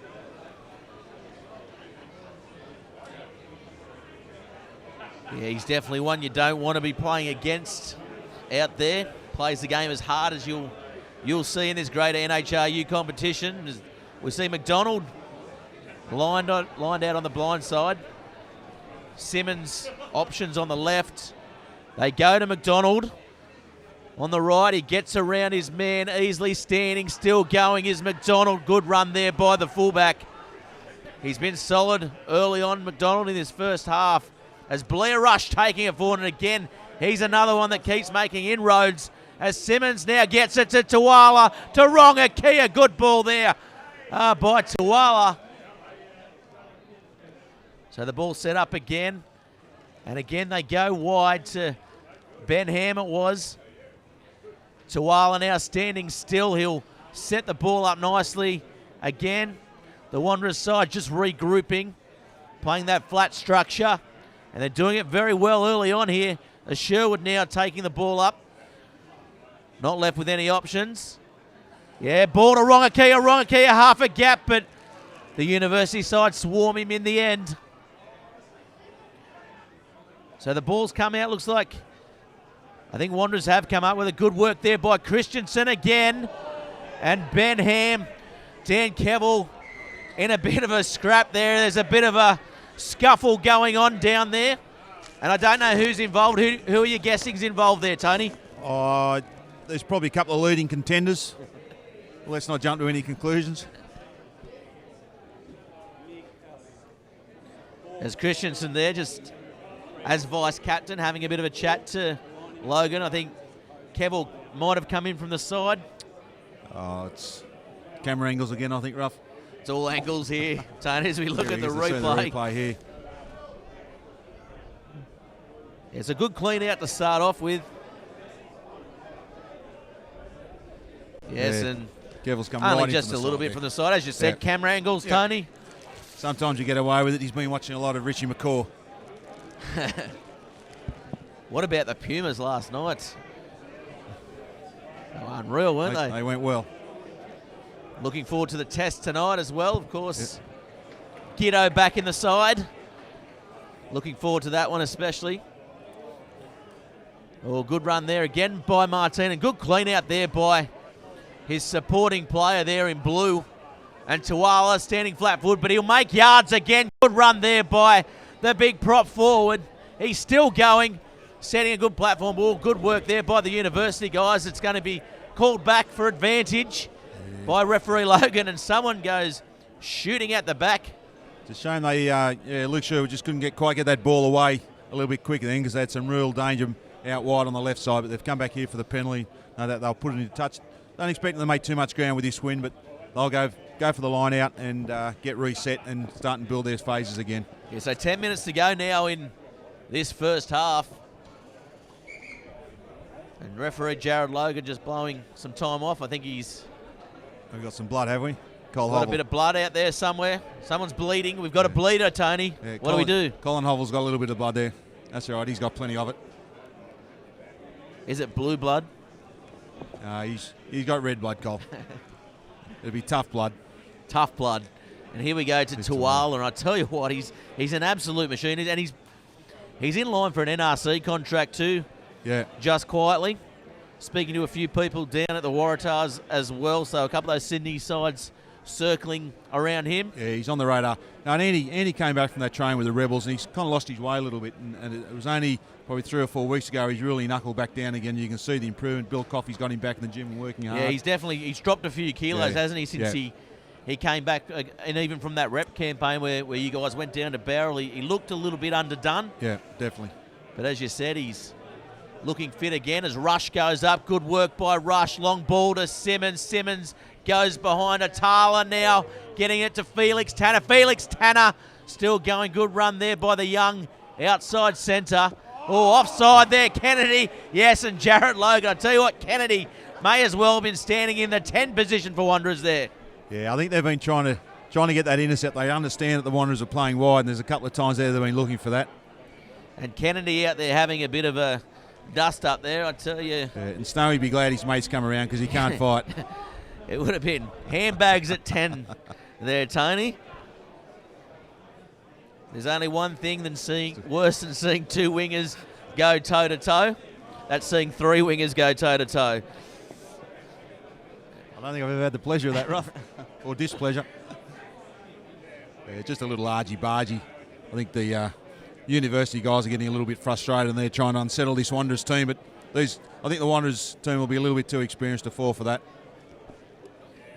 Yeah, he's definitely one you don't want to be playing against out there. Plays the game as hard as you'll see in this great NHRU competition. We see McDonald lined out on the blind side. Simmons options on the left. They go to McDonald. On the right, he gets around his man, easily standing, still going is McDonald. Good run there by the fullback. He's been solid early on, McDonald, in this first half. As Blair Rush taking it forward, and again, he's another one that keeps making inroads. As Simmons now gets it to Tuala, to Rongakia. Good ball there by Tuala. So the ball set up again. And again, they go wide to Ben Ham, it was. Tuala now standing still. He'll set the ball up nicely again. The Wanderers side just regrouping, playing that flat structure. And they're doing it very well early on here. As Sherwood now taking the ball up. Not left with any options. Yeah, ball to Rongakia. Rongakia half a gap, but the University side swarm him in the end. So the ball's come out, looks like. I think Wanderers have come up with a good work there by Christensen again. And Ben Ham, Dan Kevill in a bit of a scrap there. There's a bit of a scuffle going on down there. And I don't know who's involved. Who are you guessing's involved there, Tony? There's probably a couple of leading contenders. Let's not jump to any conclusions. There's Christensen there, just as vice-captain, having a bit of a chat to Logan. I think Kevill might have come in from the side. It's camera angles again, I think, Ruff. It's all angles here, Tony, as we look at the replay. The replay here. It's a good clean out to start off with. Yes, and Kevill's come only right just in a little bit there. from the side, as you said. Camera angles, Tony. Sometimes you get away with it. He's been watching a lot of Richie McCaw. What about the Pumas last night? They were unreal, weren't they? They went well. Looking forward to the test tonight as well, of course. Giddo back in the side. Looking forward to that one especially. Oh, good run there again by Martin, and good clean out there by his supporting player there in blue. And Tuala standing flat-footed, but he'll make yards again. Good run there by the big prop forward. He's still going, setting a good platform ball. Good work there by the University guys. It's going to be called back for advantage by referee Logan, and someone goes shooting at the back. It's a shame they, Luke Sherwood just couldn't quite get that ball away a little bit quicker then, because they had some real danger out wide on the left side, but they've come back here for the penalty. No doubt they'll put it into touch. Don't expect them to make too much ground with this win, but they'll go for the line out and get reset and start and build their phases again. Yeah, so 10 minutes to go now in this first half. And referee Jared Logan just blowing some time off. I think we've got some blood, have we? Got a bit of blood out there somewhere. Someone's bleeding. We've got a bleeder, Tony. Yeah, what do we do? Colin Hovell's got a little bit of blood there. That's all right. He's got plenty of it. Is it blue blood? He's got red blood, Cole. It'll be tough blood. Tough blood. And here we go to Tuwala, and I tell you what, he's an absolute machine, and he's in line for an NRC contract too. Yeah. Just quietly. Speaking to a few people down at the Waratahs as well, so a couple of those Sydney sides circling around him. Yeah, he's on the radar. Now, and Andy came back from that train with the Rebels, and he's kind of lost his way a little bit, and it was only probably 3 or 4 weeks ago he's really knuckled back down again. You can see the improvement. Bill Coffey's got him back in the gym and working hard. Yeah, he's dropped a few kilos, hasn't he, since he came back, and even from that rep campaign where you guys went down to Barrel, he looked a little bit underdone. Yeah, definitely. But as you said, he's looking fit again as Rush goes up. Good work by Rush. Long ball to Simmons. Simmons goes behind Atala now, getting it to Felix Tanner. Felix Tanner still going. Good run there by the young outside centre. Oh, offside there, Kennedy. Yes, and Jarrett Logan. I tell you what, Kennedy may as well have been standing in the 10 position for Wanderers there. Yeah, I think they've been trying to get that intercept. They understand that the Wanderers are playing wide, and there's a couple of times there they've been looking for that. And Kennedy out there having a bit of a dust up there, I tell you. Yeah, and Snowy'd be glad his mates come around because he can't fight. It would have been handbags at 10 there, Tony. There's only one thing worse than seeing 2 wingers go toe-to-toe. That's seeing 3 wingers go toe-to-toe. I don't think I've ever had the pleasure of that, Ruff, or displeasure. Yeah, just a little argy-bargy. I think the university guys are getting a little bit frustrated and they're trying to unsettle this Wanderers team, but I think the Wanderers team will be a little bit too experienced to fall for that.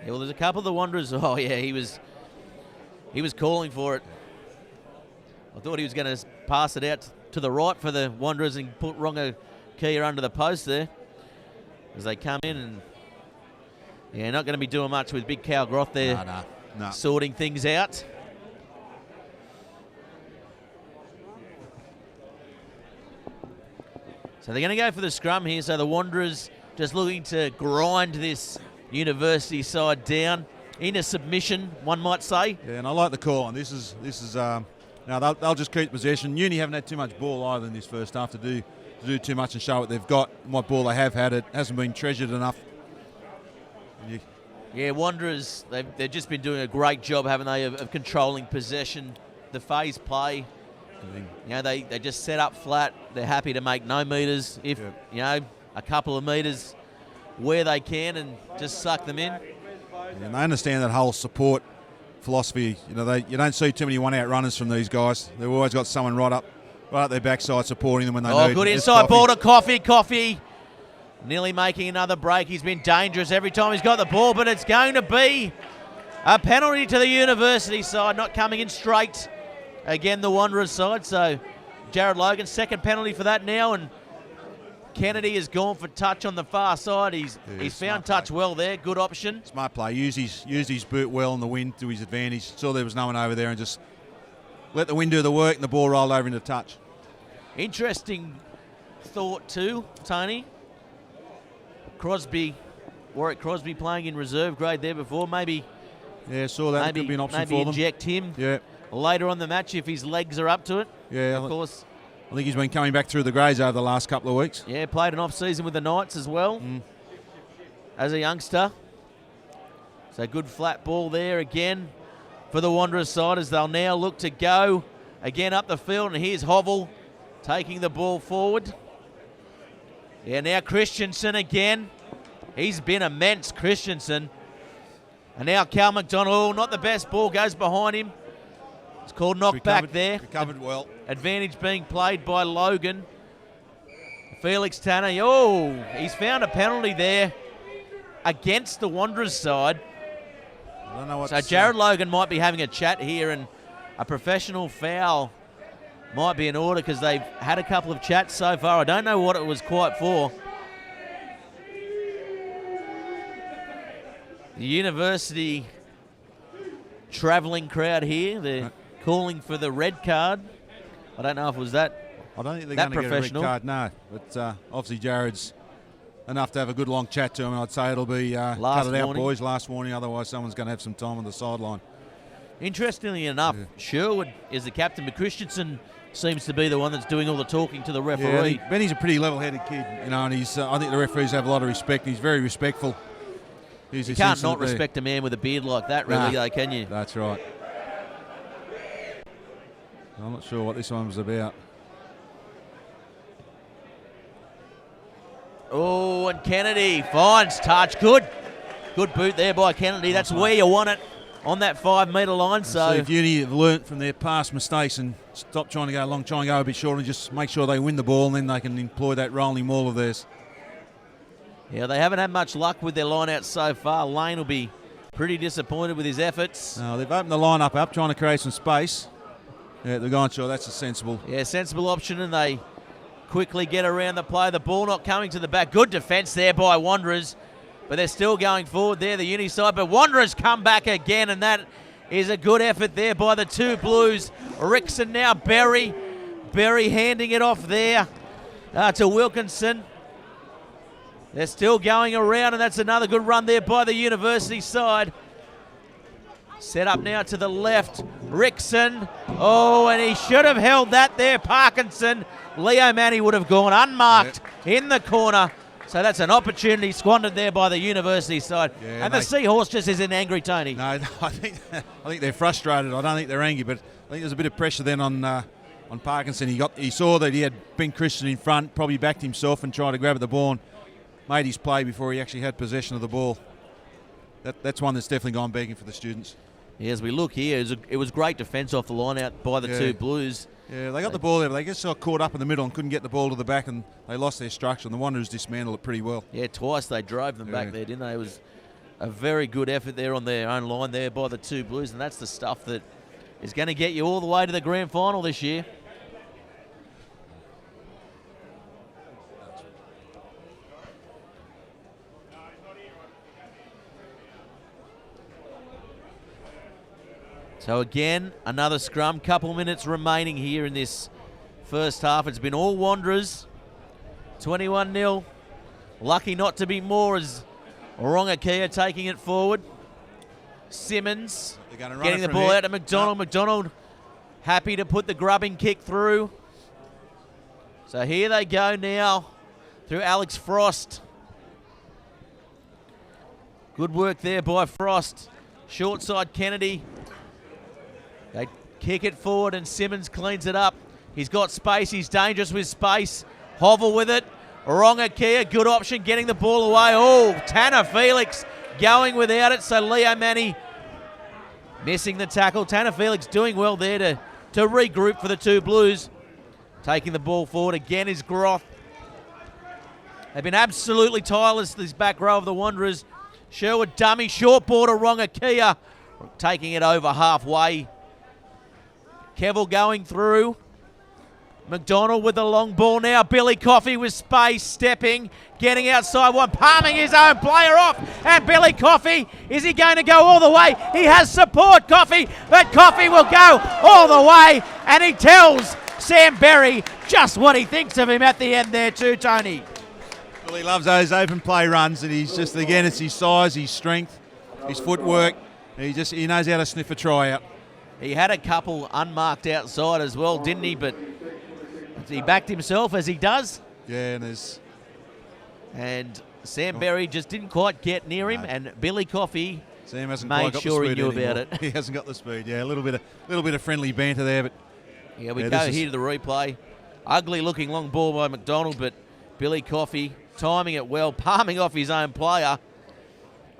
Yeah, well, there's a couple of the Wanderers. Oh, yeah, he was calling for it. I thought he was going to pass it out to the right for the Wanderers and put Ronga Kia under the post there as they come in, and yeah, not going to be doing much with Big Cow Groth there. No. Sorting things out. So they're going to go for the scrum here. So the Wanderers just looking to grind this university side down in a submission, one might say. Yeah, and I like the call on this. Now they'll just keep possession. Uni haven't had too much ball either in this first half to do too much and show what they've got. And what ball they have had, it hasn't been treasured enough. Yeah, Wanderers, they've just been doing a great job, haven't they, of controlling possession, the phase play. You know, they just set up flat. They're happy to make no meters, if you know, a couple of meters where they can, and just suck them in. And they understand that whole support philosophy. You know, you don't see too many one-out runners from these guys. They've always got someone right up their backside supporting them when they need. Oh, good inside ball to Coffey. Nearly making another break. He's been dangerous every time he's got the ball, but it's going to be a penalty to the university side, not coming in straight. Again, the Wanderers side. So Jared Logan, second penalty for that now, and Kennedy has gone for touch on the far side. He's found touch well there. Good option. Smart play. Used his boot well in the wind to his advantage. Saw there was no one over there and just let the wind do the work, and the ball rolled over into touch. Interesting thought too, Tony. Warwick Crosby playing in reserve grade there before. Maybe. Yeah, saw that. Could be an option for them. Maybe inject him. Yeah. Later on the match if his legs are up to it. Yeah, of course. I think he's been coming back through the grades over the last couple of weeks. Yeah, played an off-season with the Knights as well as a youngster. So good flat ball there again for the Wanderers side as they'll now look to go again up the field. And here's Hovell taking the ball forward. Yeah, now Christensen again. He's been immense, Christensen. And now Cal McDonald, not the best ball, goes behind him. It's called knockback there. Recovered well. Advantage being played by Logan. Felix Tanner, oh, he's found a penalty there. against the Wanderers side. I don't know what. So Jared Logan might be having a chat here, and a professional foul might be in order because they've had a couple of chats so far. I don't know what it was quite for. The university travelling crowd here, they're calling for the red card. I don't know if it was that. I don't think they're that going to get a red professional. card, no. But obviously Jared's enough to have a good long chat to him. I'd say it'll be cut it out, boys, last warning. Otherwise, someone's going to have some time on the sideline. Interestingly enough, Sherwood is the captain, but Christensen seems to be the one that's doing all the talking to the referee. Yeah, Benny's a pretty level-headed kid, you know, and he's. I think the referees have a lot of respect. He's very respectful. You can't not respect a man with a beard like that, really, though, can you? That's right. I'm not sure what this one was about. Oh, and Kennedy finds touch. Good boot there by Kennedy. That's where you want it, on that 5 metre line. So if Uni have learnt from their past mistakes and stop trying to go long, try and go a bit short, and just make sure they win the ball, and then they can employ that rolling maul of theirs. Yeah, they haven't had much luck with their line out so far. Lane will be pretty disappointed with his efforts. No, they've opened the line-up up, trying to create some space. Yeah, they're going, sure, that's a sensible. Yeah, sensible option, and they quickly get around the play. The ball not coming to the back. Good defence there by Wanderers, but they're still going forward there, the Uni side. But Wanderers come back again, and that is a good effort there by the two Blues. Rickson now, Berry handing it off there to Wilkinson. They're still going around, and that's another good run there by the university side. Set up now to the left. Rickson. Oh, and he should have held that there, Parkinson. Leo Manny would have gone unmarked in the corner. So that's an opportunity squandered there by the university side. Yeah, and the Seahorse just isn't angry, Tony. No, I think they're frustrated. I don't think they're angry, but I think there's a bit of pressure then on Parkinson. He saw that he had Ben Christian in front, probably backed himself and tried to grab at the ball and made his play before he actually had possession of the ball. That's one that's definitely gone begging for the students. Yeah, as we look here, it was great defence off the line out by the two Blues. Yeah, they got the ball there, but they just got caught up in the middle and couldn't get the ball to the back, and they lost their structure, and the Wanderers dismantled it pretty well. Yeah, twice they drove them back there, didn't they? It was a very good effort there on their own line there by the two Blues, and that's the stuff that is going to get you all the way to the grand final this year. So again, another scrum, couple minutes remaining here in this first half. It's been all Wanderers, 21-0. Lucky not to be more as Orongakia taking it forward. Simmons getting the ball out to McDonald. McDonald happy to put the grubbing kick through. So here they go now through Alex Frost. Good work there by Frost. Short side Kennedy. They kick it forward and Simmons cleans it up. He's got space. He's dangerous with space. Hovel with it. Orongakia, good option, getting the ball away. Oh, Tanner Felix going without it. So Leo Manny missing the tackle. Tanner Felix doing well there to regroup for the two Blues. Taking the ball forward again is Groth. They've been absolutely tireless, this back row of the Wanderers. Sherwood dummy, short ball to Orongakia. Taking it over halfway. Kevill going through. McDonald with the long ball now. Billy Coffey with space, stepping, getting outside one, palming his own player off. And Billy Coffey, is he going to go all the way? He has support, Coffey, but Coffey will go all the way. And he tells Sam Berry just what he thinks of him at the end there too, Tony. Well, he loves those open play runs, and he's just, again, it's his size, his strength, his footwork. He knows how to sniff a try out. He had a couple unmarked outside as well, didn't he? But he backed himself as he does. Yeah, and Sam Berry just didn't quite get near him, and Billy Coffey Sam hasn't made quite got sure the he speed knew anymore. about it. He hasn't got the speed. Yeah, a little bit of friendly banter there, but yeah, we go here to the replay. Ugly looking long ball by McDonald, but Billy Coffey timing it well, palming off his own player.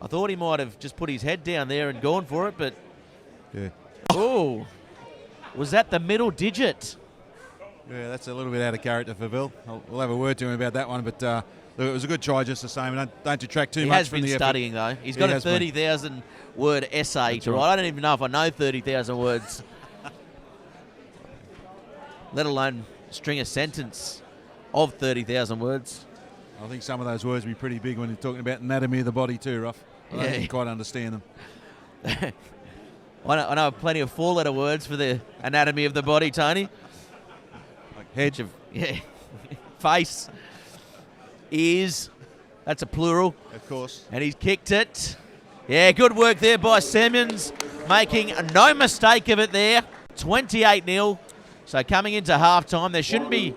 I thought he might have just put his head down there and gone for it, but yeah. Oh, was that the middle digit? Yeah, that's a little bit out of character for Bill. We'll have a word to him about that one, but look, it was a good try just the same. Don't detract too much from the effort. He has been studying, though. He's got a 30,000 word essay to write. I don't even know if I know 30,000 words, let alone string a sentence of 30,000 words. I think some of those words would be pretty big when you're talking about anatomy of the body too, Ruff. I don't think you quite understand them. I know plenty of four-letter words for the anatomy of the body, Tony. Like head. Yeah. Face. Ears. That's a plural. Of course. And he's kicked it. Yeah, good work there by Simmons, making no mistake of it there. 28-0. So coming into half-time, there shouldn't be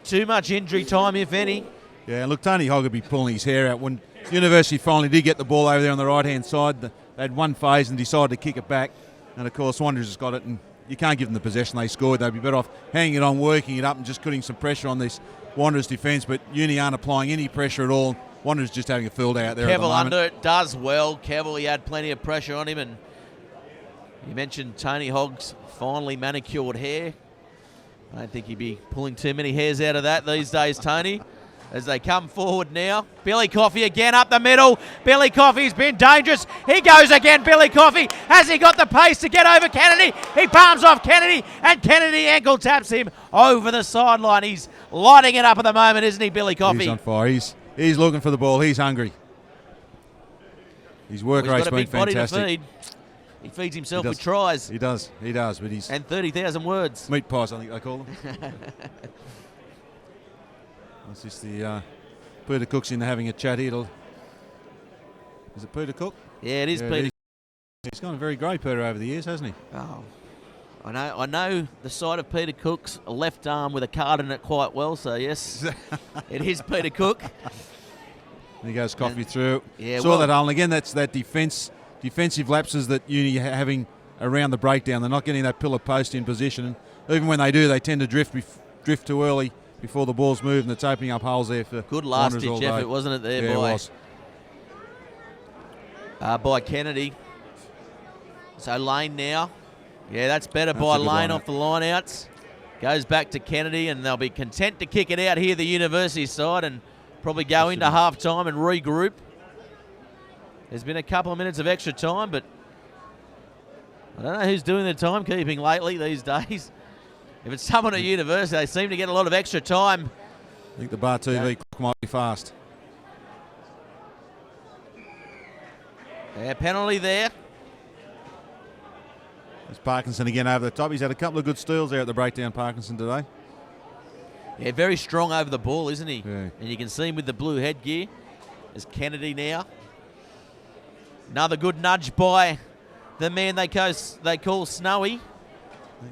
too much injury time, if any. Yeah, look, Tony Hogg would be pulling his hair out when University finally did get the ball over there on the right-hand side. They had one phase and decided to kick it back. And, of course, Wanderers has got it, and you can't give them the possession they scored. They'd be better off hanging it on, working it up, and just putting some pressure on this Wanderers defence. But Uni aren't applying any pressure at all. Wanderers just having a field out there at the Kevill moment. under it, does well. Kevill, he had plenty of pressure on him. And you mentioned Tony Hogg's finely manicured hair. I don't think he'd be pulling too many hairs out of that these days, Tony. As they come forward now. Billy Coffey again up the middle. Billy Coffey's been dangerous. He goes again, Billy Coffey. Has he got the pace to get over Kennedy? He palms off Kennedy, and Kennedy ankle taps him over the sideline. He's lighting it up at the moment, isn't he, Billy Coffey? He's on fire. He's looking for the ball. He's hungry. His work rate's been fantastic. Body to feed. He feeds himself with tries. He does, but he's... And 30,000 words. Meat pies, I think they call them. That's just the Peter Cook's in having a chat here. Is it Peter Cook? Yeah, it is Peter. He's gone very grey, Peter, over the years, hasn't he? Oh, I know the side of Peter Cook's left arm with a card in it quite well, so yes, it is Peter Cook. He goes Coffey through. Yeah, Saw that hole, and again, that's that defensive lapses that Uni having around the breakdown. They're not getting that pillar post in position. And even when they do, they tend to drift too early before the ball's moved, and it's opening up holes there for good last-ditch effort, wasn't it, there, by Kennedy. So Lane now. Yeah, that's better by Lane off the line-outs. Goes back to Kennedy, and they'll be content to kick it out here, the University side, and probably go into half-time and regroup. There's been a couple of minutes of extra time, but I don't know who's doing the timekeeping lately these days. If it's someone at University, they seem to get a lot of extra time. I think the Bar TV clock might be fast. Yeah, penalty there. There's Parkinson again over the top. He's had a couple of good steals there at the breakdown, Parkinson, today. Yeah, very strong over the ball, isn't he? Yeah. And you can see him with the blue headgear. There's Kennedy now. Another good nudge by the man they call Snowy.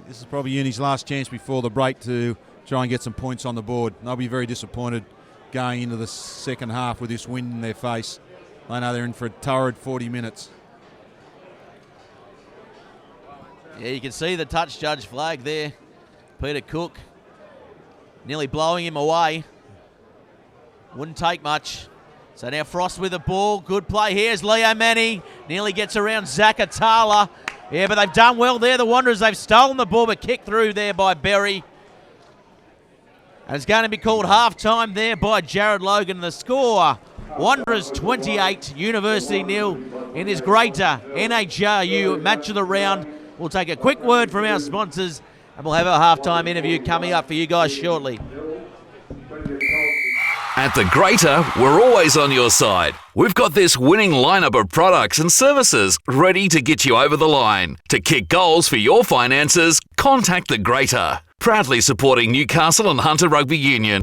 This is probably Uni's last chance before the break to try and get some points on the board. They'll be very disappointed going into the second half with this wind in their face. They know they're in for a torrid 40 minutes. Yeah, you can see the touch judge flag there. Peter Cook nearly blowing him away. Wouldn't take much. So now Frost with the ball. Good play. Here's Leo Manny. Nearly gets around Zakatala. Yeah, but they've done well there, the Wanderers. They've stolen the ball, but kicked through there by Berry. And it's going to be called half-time there by Jared Logan. The score, Wanderers 28, University 0 in this greater NHRU match of the round. We'll take a quick word from our sponsors, and we'll have our half-time interview coming up for you guys shortly. At the Greater, we're always on your side. We've got this winning lineup of products and services ready to get you over the line. To kick goals for your finances, contact the Greater. Proudly supporting Newcastle and Hunter Rugby Union.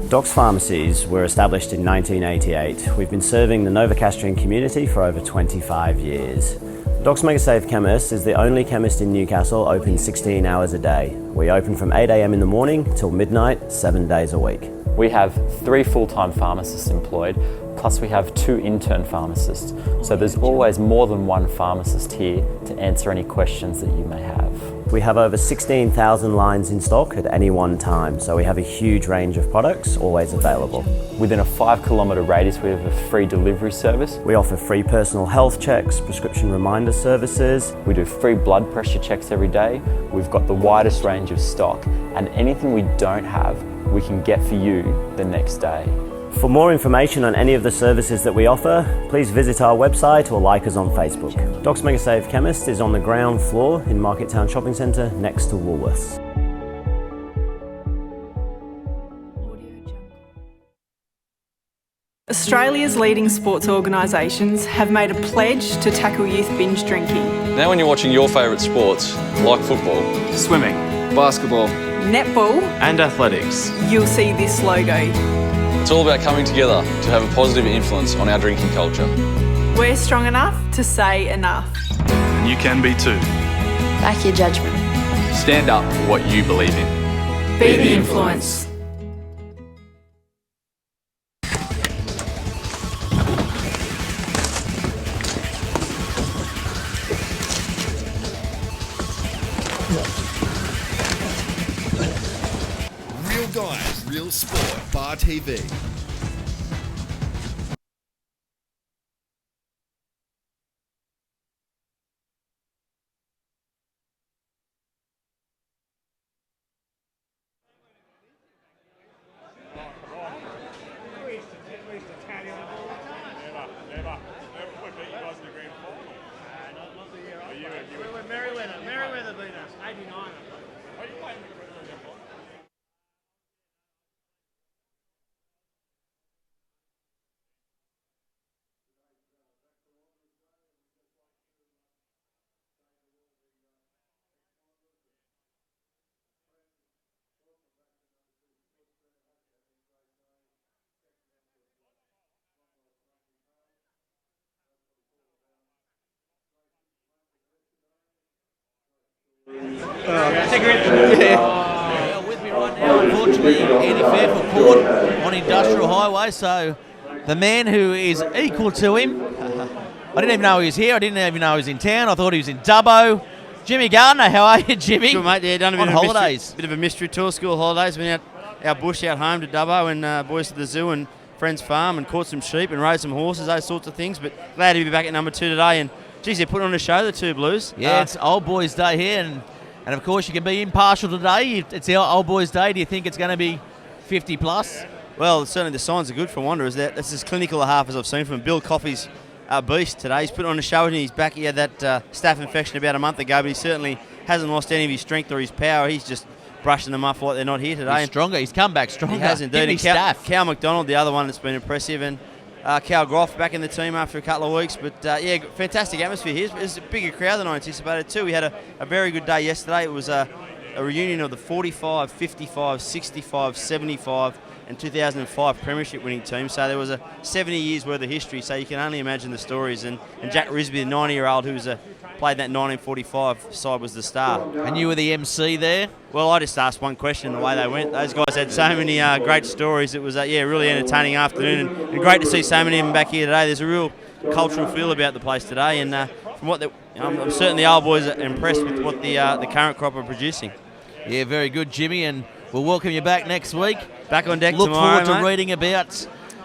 Doc's Pharmacies were established in 1988. We've been serving the Novocastrian community for over 25 years. Doc's Mega Safe Chemist is the only chemist in Newcastle open 16 hours a day. We open from 8 a.m. in the morning till midnight, 7 days a week. We have 3 full-time pharmacists employed, plus we have 2 intern pharmacists. So there's always more than one pharmacist here to answer any questions that you may have. We have over 16,000 lines in stock at any one time, so we have a huge range of products always available. Within a 5-kilometre radius, we have a free delivery service. We offer free personal health checks, prescription reminder services. We do free blood pressure checks every day. We've got the widest range of stock, and anything we don't have, we can get for you the next day. For more information on any of the services that we offer, please visit our website or like us on Facebook. Doc's Mega Save Chemist is on the ground floor in Market Town Shopping Centre next to Woolworths. Australia's leading sports organisations have made a pledge to tackle youth binge drinking. Now when you're watching your favourite sports, like football, Swimming basketball, Netball, and athletics. you'll see this logo. it's all about coming together to have a positive influence on our drinking culture. We're strong enough to say enough. And you can be too. Back your judgment. Stand up for what you believe in. Be the influence. Real guys, real sport. Bar TV. With me right now, unfortunately, Andy Fairfield caught on Industrial Highway, so the man who is equal to him, I didn't even know he was here, I didn't even know he was in town, I thought he was in Dubbo. Jimmy Gardner, how are you, Jimmy? Good, mate. Yeah, done a bit on of holidays. bit of a mystery tour, school holidays. Been out our bush, out home to Dubbo, and boys to the zoo and friends' farm, and caught some sheep and rode some horses, those sorts of things. But glad to be back at number 2 today. And geez, they're putting on a show, the Two Blues. Yeah, it's Old Boys Day here, and of course you can be impartial today. It's the Old Boys Day. Do you think it's going to be 50 plus? Well, certainly the signs are good for Wanderers. That's as clinical a half as I've seen from him. Bill Coffey's a beast today. He's put on a show and he's back. He had that staph infection about a month ago, but he certainly hasn't lost any of his strength or his power. He's just brushing them off like they're not here today. He's stronger. He's come back stronger. He has indeed. And Staff. Cal McDonald, the other one that's been impressive, and Cal Groff back in the team after a couple of weeks. But yeah, fantastic atmosphere here. It's a bigger crowd than I anticipated too. We had a very good day yesterday. It was a reunion of the 45, 55, 65, 75 and 2005 premiership winning team. So there was a 70 years worth of history, so you can only imagine the stories. And Jack Risby, the 90-year-old who's played that 1945 side, was the star. And you were the MC there? Well, I just asked one question the way they went. Those guys had so many great stories. It was really entertaining afternoon, and great to see so many of them back here today. There's a real cultural feel about the place today, and from what I'm certain the old boys are impressed with what the current crop are producing. Yeah, very good, Jimmy, and we'll welcome you back next week. Back on deck Look tomorrow, forward to mate. reading about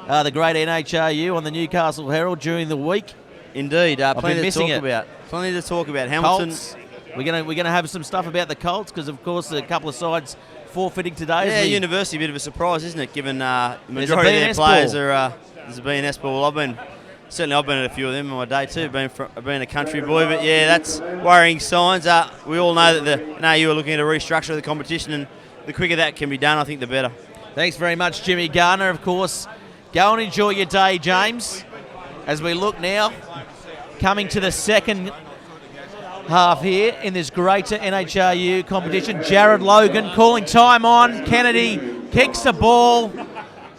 the great NHRU on the Newcastle Herald during the week. Indeed, plenty to talk it. about. Plenty to talk about. Hamilton. Colts. We're gonna have some stuff about the Colts because, of course, a couple of sides forfeiting today. Yeah, University, a bit of a surprise, isn't it? Given the majority of their players are there's a BNS ball. I've been at a few of them in my day too. Being a country boy, but yeah, that's worrying signs. We all know that the NRU are looking at a restructure of the competition, and the quicker that can be done, I think the better. Thanks very much, Jimmy Gardner. Of course, go and enjoy your day, James. As we look now, coming to the second half here in this greater NHRU competition. Jared Logan calling time on. Kennedy kicks the ball.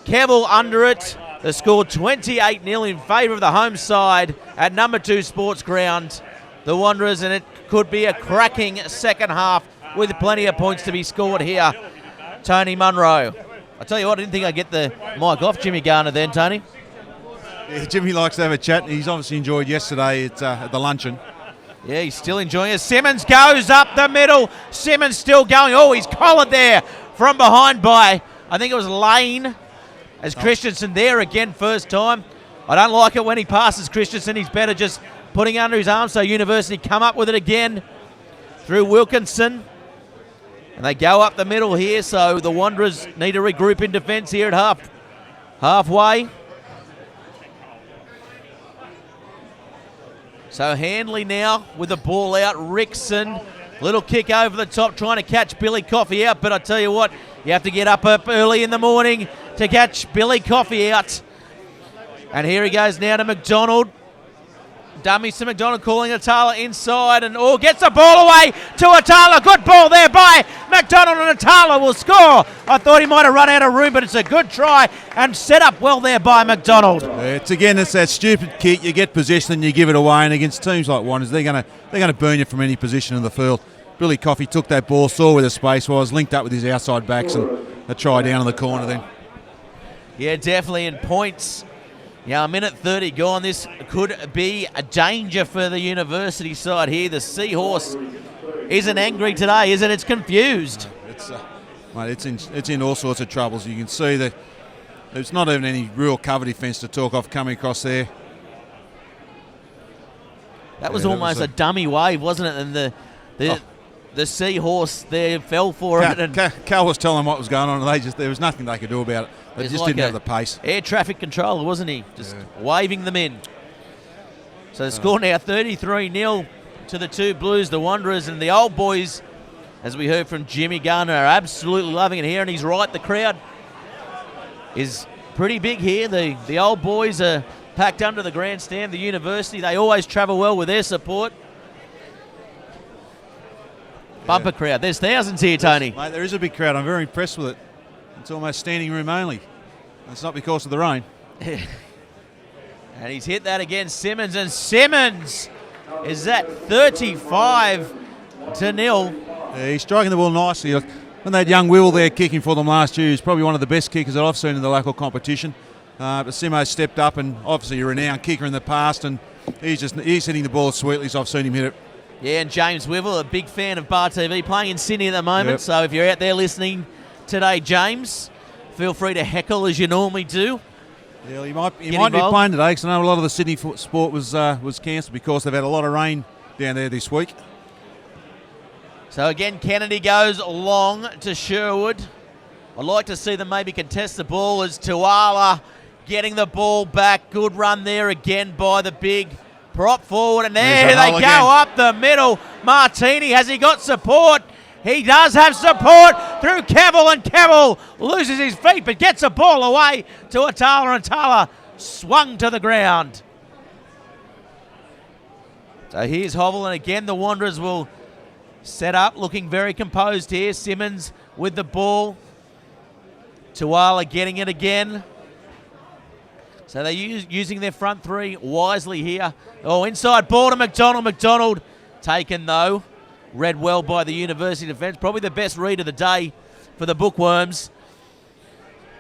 Kevill under it. The score 28-0 in favour of the home side at number 2 Sports Ground. The Wanderers, and it could be a cracking second half with plenty of points to be scored here. Tony Munro. I tell you what, I didn't think I'd get the mic off Jimmy Garner then, Tony. Yeah, Jimmy likes to have a chat. He's obviously enjoyed yesterday at the luncheon. Yeah, he's still enjoying it. Simmons goes up the middle. Simmons still going. Oh, he's collared there from behind by, I think it was Lane, as Christensen there again, first time. I don't like it when he passes Christensen. He's better just putting under his arm. So University come up with it again through Wilkinson. And they go up the middle here. So the Wanderers need to regroup in defence here at halfway. So Handley now with the ball out. Rickson, little kick over the top, trying to catch Billy Coffey out. But I tell you what, you have to get up early in the morning to catch Billy Coffey out. And here he goes now to McDonald. Dummies to McDonald, calling Atala inside, and gets the ball away to Atala. Good ball there by McDonald, and Atala will score. I thought he might have run out of room, but it's a good try and set up well there by McDonald. It's that stupid kick. You get possession and you give it away, and against teams like Wanderers, they're gonna burn you from any position in the field. Billy Coffey took that ball, saw where the space was, linked up with his outside backs, and a try down in the corner then. Yeah, definitely in points. Yeah, a minute 30 gone. This could be a danger for the University side here. The Seahorse isn't angry today, is it? It's confused. It's in all sorts of troubles. You can see that there's not even any real cover defence to talk of coming across there. That was almost a dummy wave, wasn't it? And the Seahorse there fell for it. Cal was telling them what was going on, and there was nothing they could do about it. They just didn't have the pace. Air traffic controller, wasn't he? Just waving them in. So the score now 33-0 to the two Blues, the Wanderers, and the old boys, as we heard from Jimmy Garner, are absolutely loving it here, and he's right. The crowd is pretty big here. The old boys are packed under the grandstand. The University, they always travel well with their support. Bumper crowd. There's thousands here, Tony. Mate, there is a big crowd. I'm very impressed with it. It's almost standing room only. It's not because of the rain. And he's hit that again, Simmons. And Simmons is at 35-0. Yeah, he's striking the ball nicely. When that young Will there kicking for them last year, he's probably one of the best kickers that I've seen in the local competition. But Simo stepped up, and obviously a renowned kicker in the past, and he's hitting the ball as sweetly as I've seen him hit it. Yeah, and James Wivel, a big fan of Bar TV, playing in Sydney at the moment. Yep. So if you're out there listening today, James, feel free to heckle as you normally do. Yeah, you might be playing today, because I know a lot of the Sydney sport was cancelled because they've had a lot of rain down there this week. So again, Kennedy goes long to Sherwood. I'd like to see them maybe contest the ball as Tuala getting the ball back. Good run there again by the big prop forward, and there they go up the middle. Martini, has he got support? He does have support through Cavill, and Cavill loses his feet but gets the ball away to Atala, and Atala swung to the ground. So here's Hovell, and again the Wanderers will set up, looking very composed here. Simmons with the ball. Tuala getting it again. So they're using their front three wisely here. Inside ball to McDonald. McDonald taken, though. Read well by the University defence. Probably the best read of the day for the Bookworms.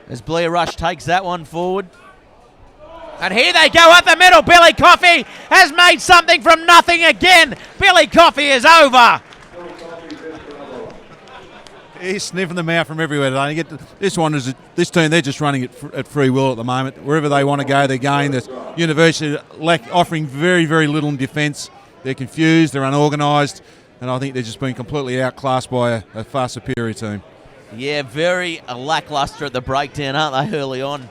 As Blair Rush takes that one forward. And here they go up the middle. Billy Coffey has made something from nothing again. Billy Coffey is over. He's sniffing them out from everywhere today. This team, they're just running it at free will at the moment. Wherever they want to go, they're going. The University offering very, very little in defence. They're confused, they're unorganised, and I think they're just being completely outclassed by a far superior team. Yeah, very lacklustre at the breakdown, aren't they, early on?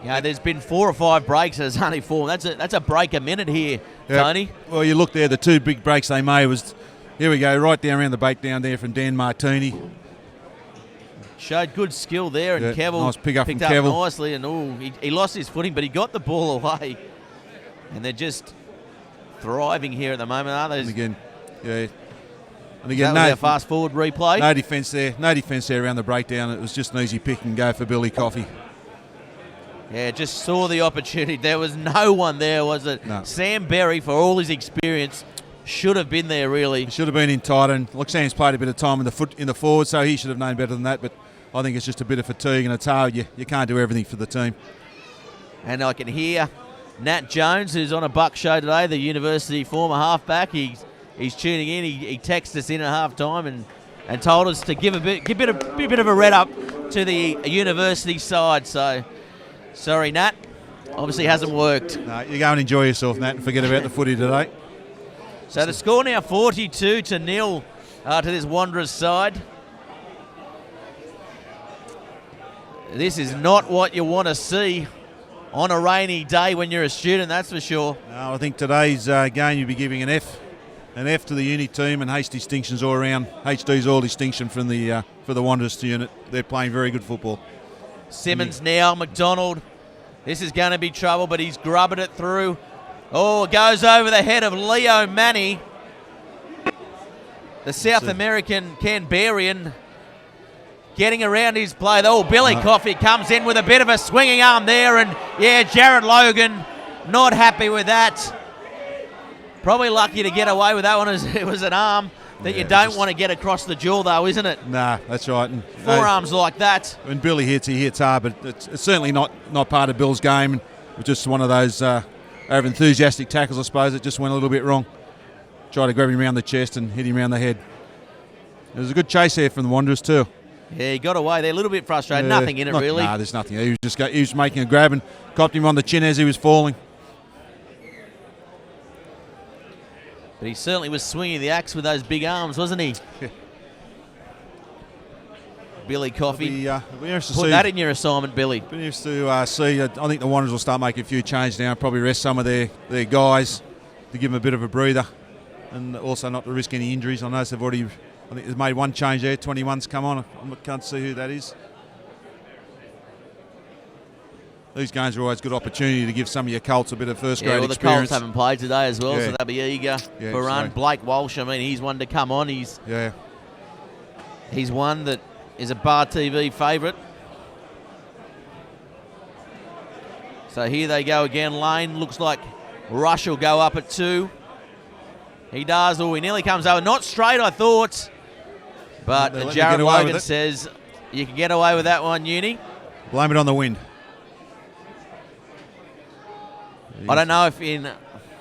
Yeah, there's been 4 or 5 breaks. There's only 4. That's a break a minute here, Tony. Well, you look there, the 2 big breaks they made was, here we go, right down around the breakdown there from Dan Martini. Showed good skill there, and Cavill nice picked up nicely, and he lost his footing, but he got the ball away. And they're just thriving here at the moment, aren't they? And again, that was our fast forward replay. No defence there around the breakdown. It was just an easy pick and go for Billy Coffey. Yeah, just saw the opportunity. There was no one there, was it? No. Sam Berry, for all his experience, should have been there, really. He should have been in tight, and look, Sam's played a bit of time in the forward, so he should have known better than that, but I think it's just a bit of fatigue, and it's hard. You can't do everything for the team. And I can hear Nat Jones, who's on a Buck show today, the University former halfback. He's he's tuning in. He texted us in at half time and told us to give a bit of a read up to the university side. So, sorry, Nat. Obviously hasn't worked. No, you go and enjoy yourself, Nat, and forget about the footy today. So the score now 42-0 to this Wanderers side. This is not what you want to see on a rainy day when you're a student, that's for sure. No, I think today's game you'll be giving an F to the uni team, and H distinctions all around. HD's all distinction from the for the Wanderers unit. They're playing very good football. Simmons now, McDonald. This is going to be trouble, but he's grubbing it through. Oh, it goes over the head of Leo Manny, the South American Canberrian, getting around his play. Oh, Billy Coffey comes in with a bit of a swinging arm there, and yeah, Jared Logan not happy with that. Probably lucky to get away with that one, as it was an arm that you don't want to get across the jaw, though, isn't it? Nah, that's right. And, forearms like that. When Billy hits, he hits hard, but it's certainly not part of Bill's game. It was just one of those over-enthusiastic tackles, I suppose. It just went a little bit wrong. Tried to grab him around the chest and hit him around the head. There was a good chase there from the Wanderers too. Yeah, he got away there, a little bit frustrated. Nothing in it, really. Nah, there's nothing. He was making a grab and copped him on the chin as he was falling. But he certainly was swinging the axe with those big arms, wasn't he? Yeah. Billy Coffey. Put that in your assignment, Billy. Be interested to see. I think the Wanderers will start making a few changes now. Probably rest some of their guys to give them a bit of a breather, and also not to risk any injuries. I notice I think they've made one change there. 21's come on. I can't see who that is. These games are always a good opportunity to give some of your Colts a bit of first-grade experience. The Colts haven't played today as well, so they'll be eager for a run. Blake Walsh, I mean, he's one to come on. He's one that is a Bar TV favourite. So here they go again. Lane looks like Rush will go up at 2. He does. Oh, he nearly comes over. Not straight, I thought. But Jared Logan says you can get away with that one, Uni. Blame it on the wind. I don't know if in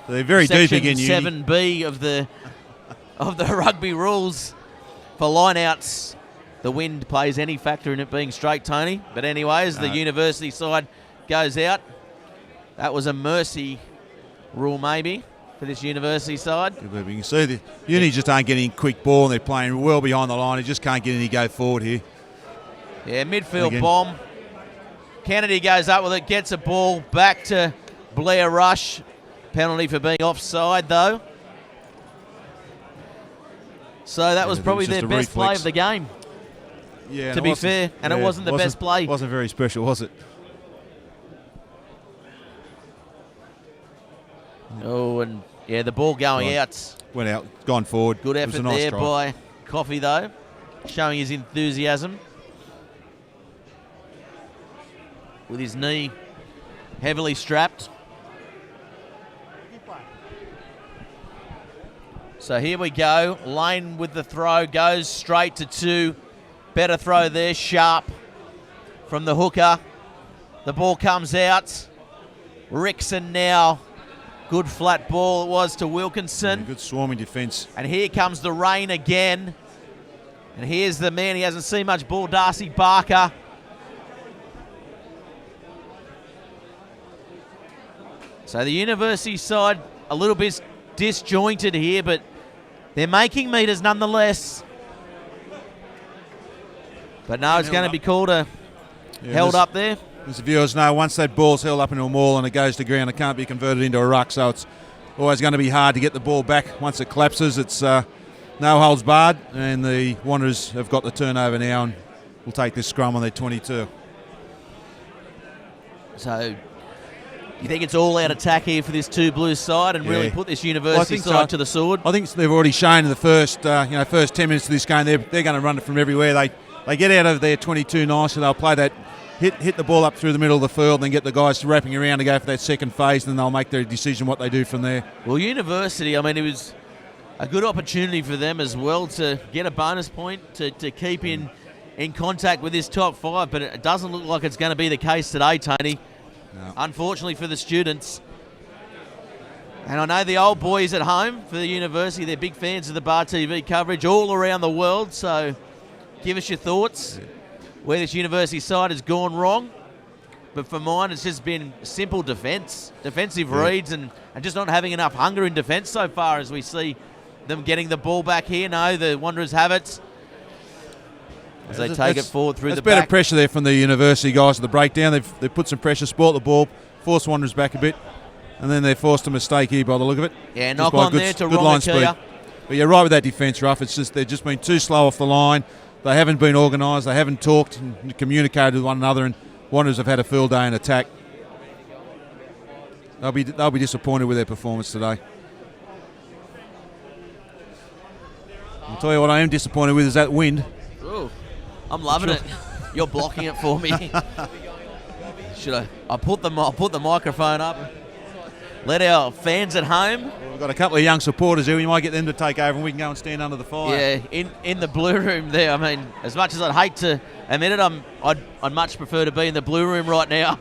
they're very deep again, 7B of the rugby rules for lineouts, the wind plays any factor in it being straight, Tony. But anyways, the university side goes out. That was a mercy rule maybe for this university side. You can see the uni just aren't getting quick ball, and they're playing well behind the line. They just can't get any go forward here. Yeah, midfield bomb. Kennedy goes up with it, gets a ball back to Blair Rush. Penalty for being offside, though. So that was probably their best play of the game. Yeah, to be fair, and it wasn't the best play. Wasn't very special, was it? Oh, and yeah, the ball going out. Went out, gone forward. Good effort there by Coffey, though, showing his enthusiasm. With his knee heavily strapped. So here we go. Lane with the throw, goes straight to 2. Better throw there, Sharp from the hooker. The ball comes out. Rickson now. Good flat ball it was to Wilkinson. Yeah, good swarming defence. And here comes the rain again. And here's the man, he hasn't seen much ball, Darcy Barker. So the university side a little bit disjointed here, but they're making meters nonetheless. But no, it's going to be called a held up there. As the viewers know, once that ball's held up into a maul and it goes to ground, it can't be converted into a ruck, so it's always going to be hard to get the ball back. Once it collapses, it's no holds barred, and the Wanderers have got the turnover now and will take this scrum on their 22. So you think it's all out attack here for this Two Blues side and really put this university side to the sword? I think they've already shown in the first 10 minutes of this game they're going to run it from everywhere. They get out of their 22 nicely. They'll play that, hit the ball up through the middle of the field, and then get the guys wrapping around to go for that second phase, and then they'll make their decision what they do from there. Well, university, I mean, it was a good opportunity for them as well to get a bonus point, to keep in contact with this top 5, but it doesn't look like it's going to be the case today, Tony. No. Unfortunately for the students. And I know the old boys at home for the university, they're big fans of the Bar TV coverage all around the world. So give us your thoughts where this university side has gone wrong. But for mine, it's just been simple defensive reads, and just not having enough hunger in defence so far as we see them getting the ball back here. No, the Wanderers have it as they take it forward through the back. There's better pressure there from the university guys at the breakdown. They've put some pressure, sport the ball, forced Wanderers back a bit, and then they're forced a mistake here by the look of it. Yeah, knock on there to line speed. But you're right with that defence, Ruff. It's just they've just been too slow off the line. They haven't been organised. They haven't talked and communicated with one another, and Wanderers have had a field day in attack. They'll be disappointed with their performance today. I'll tell you what I am disappointed with is that wind. Ooh, I'm loving it. You're blocking it for me. Should I? I'll put the microphone up. Let our fans at home. Well, we've got a couple of young supporters here. We might get them to take over, and we can go and stand under the fire. Yeah, in the blue room there. I mean, as much as I'd hate to admit it, I'd much prefer to be in the blue room right now.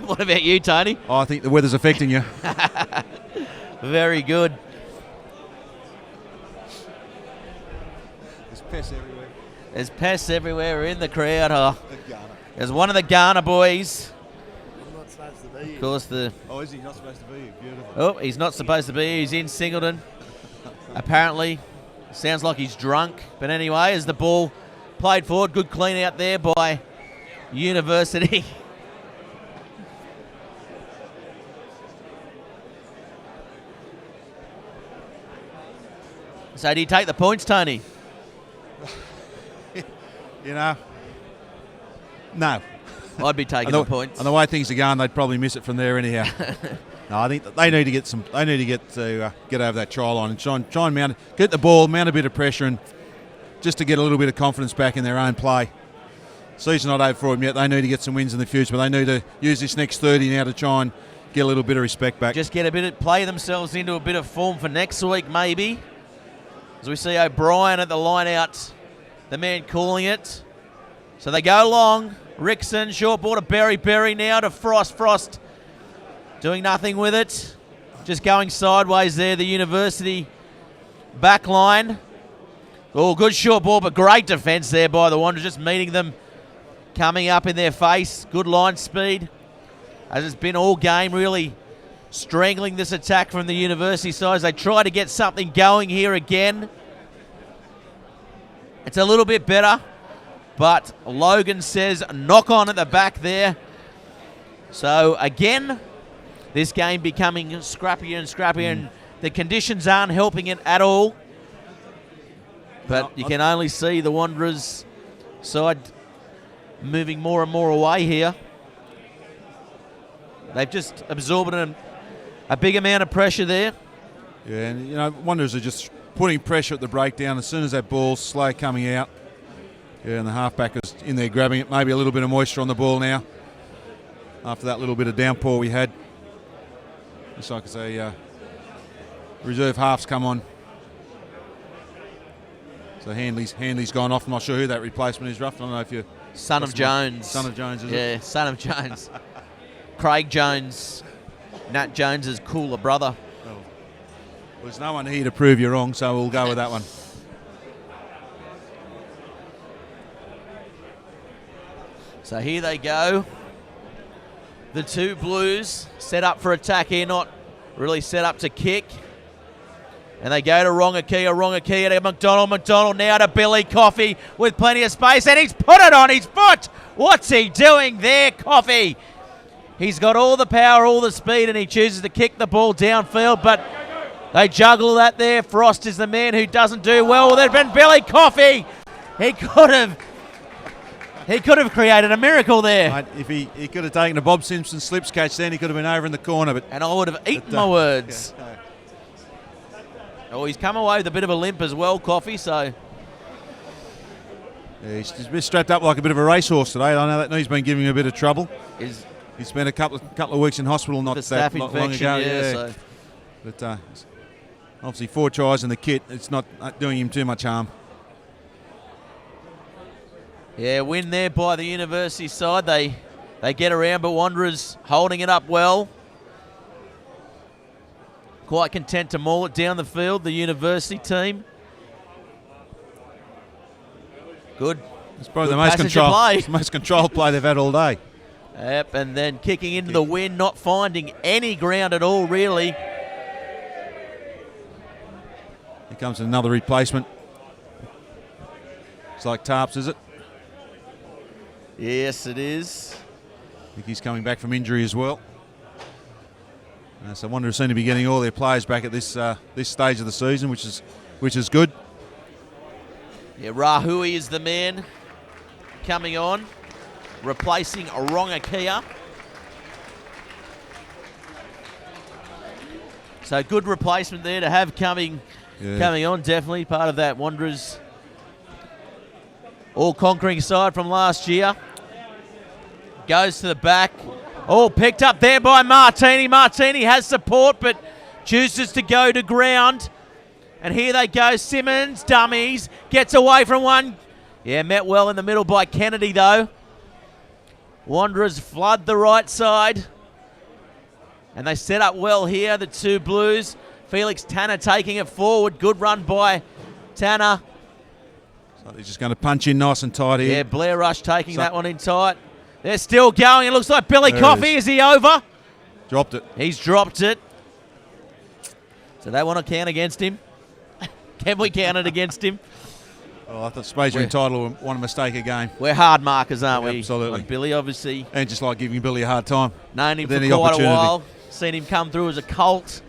What about you, Tony? Oh, I think the weather's affecting you. Very good. There's pests everywhere. There's pests everywhere. We're in the crowd. Oh, there's one of the Ghana boys. I'm not supposed to be here. Of course, Oh, is he not supposed to be here? Beautiful. Oh, he's not supposed to be here. He's in Singleton. Apparently. Sounds like he's drunk. But anyway, as the ball played forward, good clean out there by University. So do you take the points, Tony? You know, no. I'd be taking the points. And the way things are going, they'd probably miss it from there anyhow. No, I think they need to get some. They need to get over that try line and try and get the ball, mount a bit of pressure, and just to get a little bit of confidence back in their own play. Season not over for them yet. They need to get some wins in the future, but they need to use this next 30 now to try and get a little bit of respect back. Just get play themselves into a bit of form for next week, maybe. As we see O'Brien at the line out, the man calling it. So they go long. Rickson, short ball to Berry now to Frost. Frost doing nothing with it. Just going sideways there, the University back line. Oh, good short ball, but great defence there by the Wanderers, just meeting them, coming up in their face. Good line speed, as it's been all game, really strangling this attack from the University side as they try to get something going here again. It's a little bit better, but Logan says knock on at the back there. So again, this game becoming scrappier and scrappier, and the conditions aren't helping it at all. But you can only see the Wanderers side moving more and more away here. They've just absorbed a big amount of pressure there. Yeah, and you know, Wanderers are just putting pressure at the breakdown as soon as that ball's slow coming out. Yeah, and the halfback is in there grabbing it. Maybe a little bit of moisture on the ball now after that little bit of downpour we had. Looks like it's a reserve half's come on. So Handley's gone off. I'm not sure who that replacement is, Ruff. I don't know if you're... Son of Jones, is it? Yeah, son of Jones. Craig Jones, Nat Jones's cooler brother. Well, there's no one here to prove you wrong, so we'll go with that one. So here they go. The two Blues set up for attack here, not really set up to kick. And they go to Rongakia to McDonald now to Billy Coffey with plenty of space, and he's put it on his foot. What's he doing there, Coffey? He's got all the power, all the speed, and he chooses to kick the ball downfield, but they juggle that there. Frost is the man who doesn't do well. There's been Billy Coffey. He could have created a miracle there. Mate, if he could have taken a Bob Simpson slips catch, then he could have been over in the corner. And I would have eaten my words. Yeah, no. Oh, he's come away with a bit of a limp as well, Coffey, so... Yeah, he's just been strapped up like a bit of a racehorse today. I know that knee's been giving him a bit of trouble. He spent a couple of weeks in hospital not that long ago. Yeah. So. But obviously 4 tries in the kit. It's not doing him too much harm. Yeah, win there by the University side. They get around, but Wanderers holding it up well. quite content to maul it down the field, the university team. Good. It's probably Good the most passage of play. it's the most controlled play they've had all day. Yep, and then kicking into the wind, not finding any ground at all, really. Here comes another replacement. It's like Tarps, is it? Yes, it is. I think he's coming back from injury as well. So Wanderers seem to be getting all their players back at this this stage of the season, which is good. Yeah, Rahui is the man coming on, replacing Rongakia. So good replacement there to have coming on, definitely part of that Wanderers all-conquering side from last year. Goes to the back. Oh, picked up there by Martini. Martini has support, but chooses to go to ground. And here they go. Simmons, dummies, gets away from one. Yeah, met well in the middle by Kennedy, though. Wanderers flood the right side. And they set up well here, the two Blues. Felix Tanner taking it forward. Good run by Tanner. So they're just going to punch in nice and tight here. Yeah, Blair Rush taking that one in tight. They're still going. It looks like Billy Coffey. Is he over? Dropped it. He's dropped it. So they want to count against him. Can we count it against him? Oh, I thought Spades were entitled to one mistake a game. We're hard markers, aren't we? Absolutely. Like Billy, obviously. And just like giving Billy a hard time. Known him for quite a while. Seen him come through as a Colt.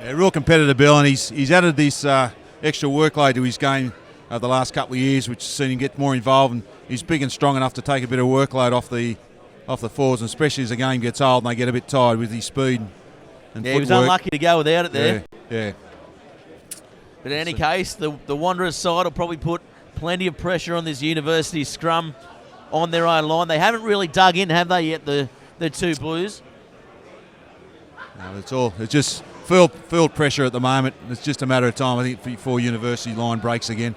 Yeah, real competitor, Bill, and he's added this extra workload to his game over the last couple of years, which has seen him get more involved, and he's big and strong enough to take a bit of workload off the forwards, and especially as the game gets old and they get a bit tired with his speed and footwork. He was unlucky to go without it there. Yeah. But in any case, the Wanderers side will probably put plenty of pressure on this university scrum on their own line. They haven't really dug in, have they, yet, the two Blues? No, it's just field pressure at the moment. It's just a matter of time, I think, before university line breaks again.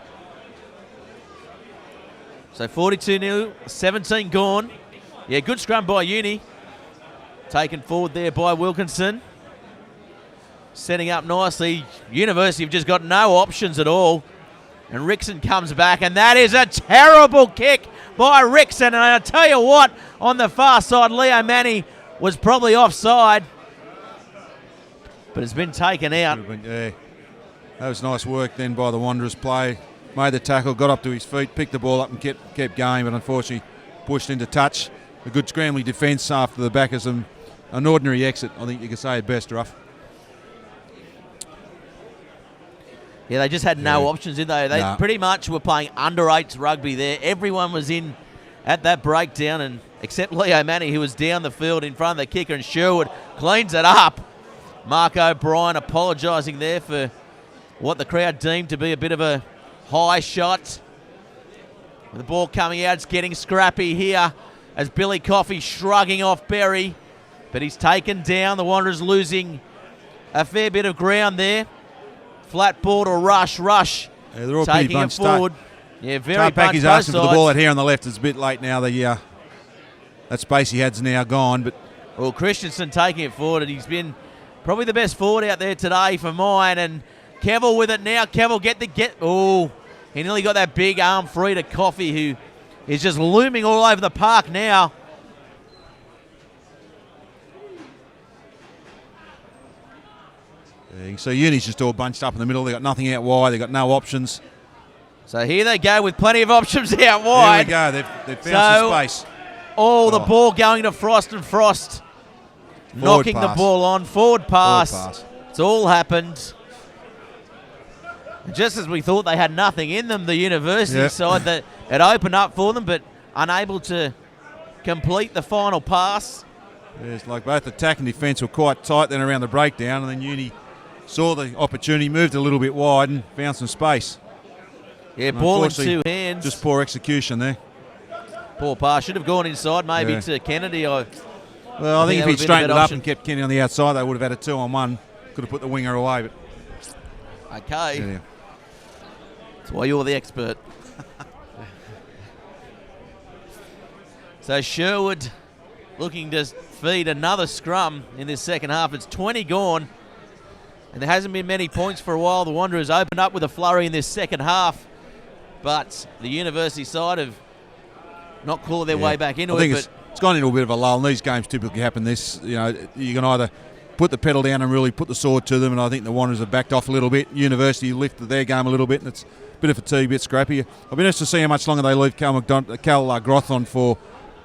So 42-0, 17 gone. Yeah, good scrum by Uni. Taken forward there by Wilkinson. Setting up nicely. University have just got no options at all. And Rickson comes back, and that is a terrible kick by Rickson. And I'll tell you what, on the far side, Leo Manny was probably offside. But it's been taken out. Yeah. That was nice work then by the Wanderers play. Made the tackle, got up to his feet, picked the ball up and kept going, but unfortunately pushed into touch. A good scrambling defence after the back of an ordinary exit, I think you could say at best, Ruff. Yeah, they just had no options, did they? They pretty much were playing under-8s rugby there. Everyone was in at that breakdown, and except Leo Manny, who was down the field in front of the kicker, and Sherwood cleans it up. Mark O'Brien apologising there for what the crowd deemed to be a bit of a high shot. With the ball coming out, it's getting scrappy here as Billy Coffey shrugging off Berry. But he's taken down. The Wanderers losing a fair bit of ground there. Flat ball to Rush. Rush they're all taking it forward. Yeah, very bunched. He's asking for the ball out here on the left. It's a bit late now. That space he had's now gone. But well, Christensen taking it forward, and he's been probably the best forward out there today for mine. And Kevill with it now. Kevill oh, he nearly got that big arm free to Coffey, who is just looming all over the park now. you can see Uni's just all bunched up in the middle. They got nothing out wide. They got no options. So here they go with plenty of options out wide. There we go. They've found some space. The ball going to Frost, and Frost knocking the ball on. Forward pass. It's all happened. Just as we thought they had nothing in them, the university side, that it opened up for them, but unable to complete the final pass. It's like both attack and defence were quite tight then around the breakdown, and then Uni saw the opportunity, moved a little bit wide and found some space. Yeah, ball in two hands. Just poor execution there. Poor pass. Should have gone inside maybe to Kennedy. I think if he'd straightened it up and kept Kennedy on the outside, they would have had a 2-on-1. Could have put the winger away. But okay. Yeah. That's why you're the expert. So Sherwood looking to feed another scrum in this second half. It's 20 gone, and there hasn't been many points for a while. The Wanderers opened up with a flurry in this second half, but the University side have not clawed their way back into I think it. it's gone into a bit of a lull, and these games typically happen this. You know, you can either put the pedal down and really put the sword to them, and I think the Wanderers have backed off a little bit. University lifted their game a little bit, and it's a bit of fatigue, a bit scrappy. I'll be interested to see how much longer they leave Cal Groth on for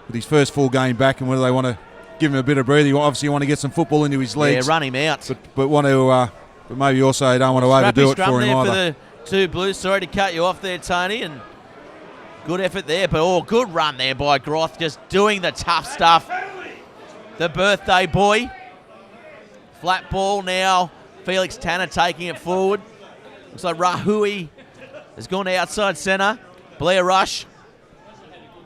with his first full game back, and whether they want to give him a bit of breathing. Obviously, want to get some football into his legs. Yeah, run him out. But want to, but maybe also don't want to overdo it for him either. For the two Blues. Sorry to cut you off there, Tony, and good effort there, but good run there by Groth, just doing the tough stuff. The birthday boy. Flat ball now. Felix Tanner taking it forward. Looks like Rahui has gone outside centre. Blair Rush.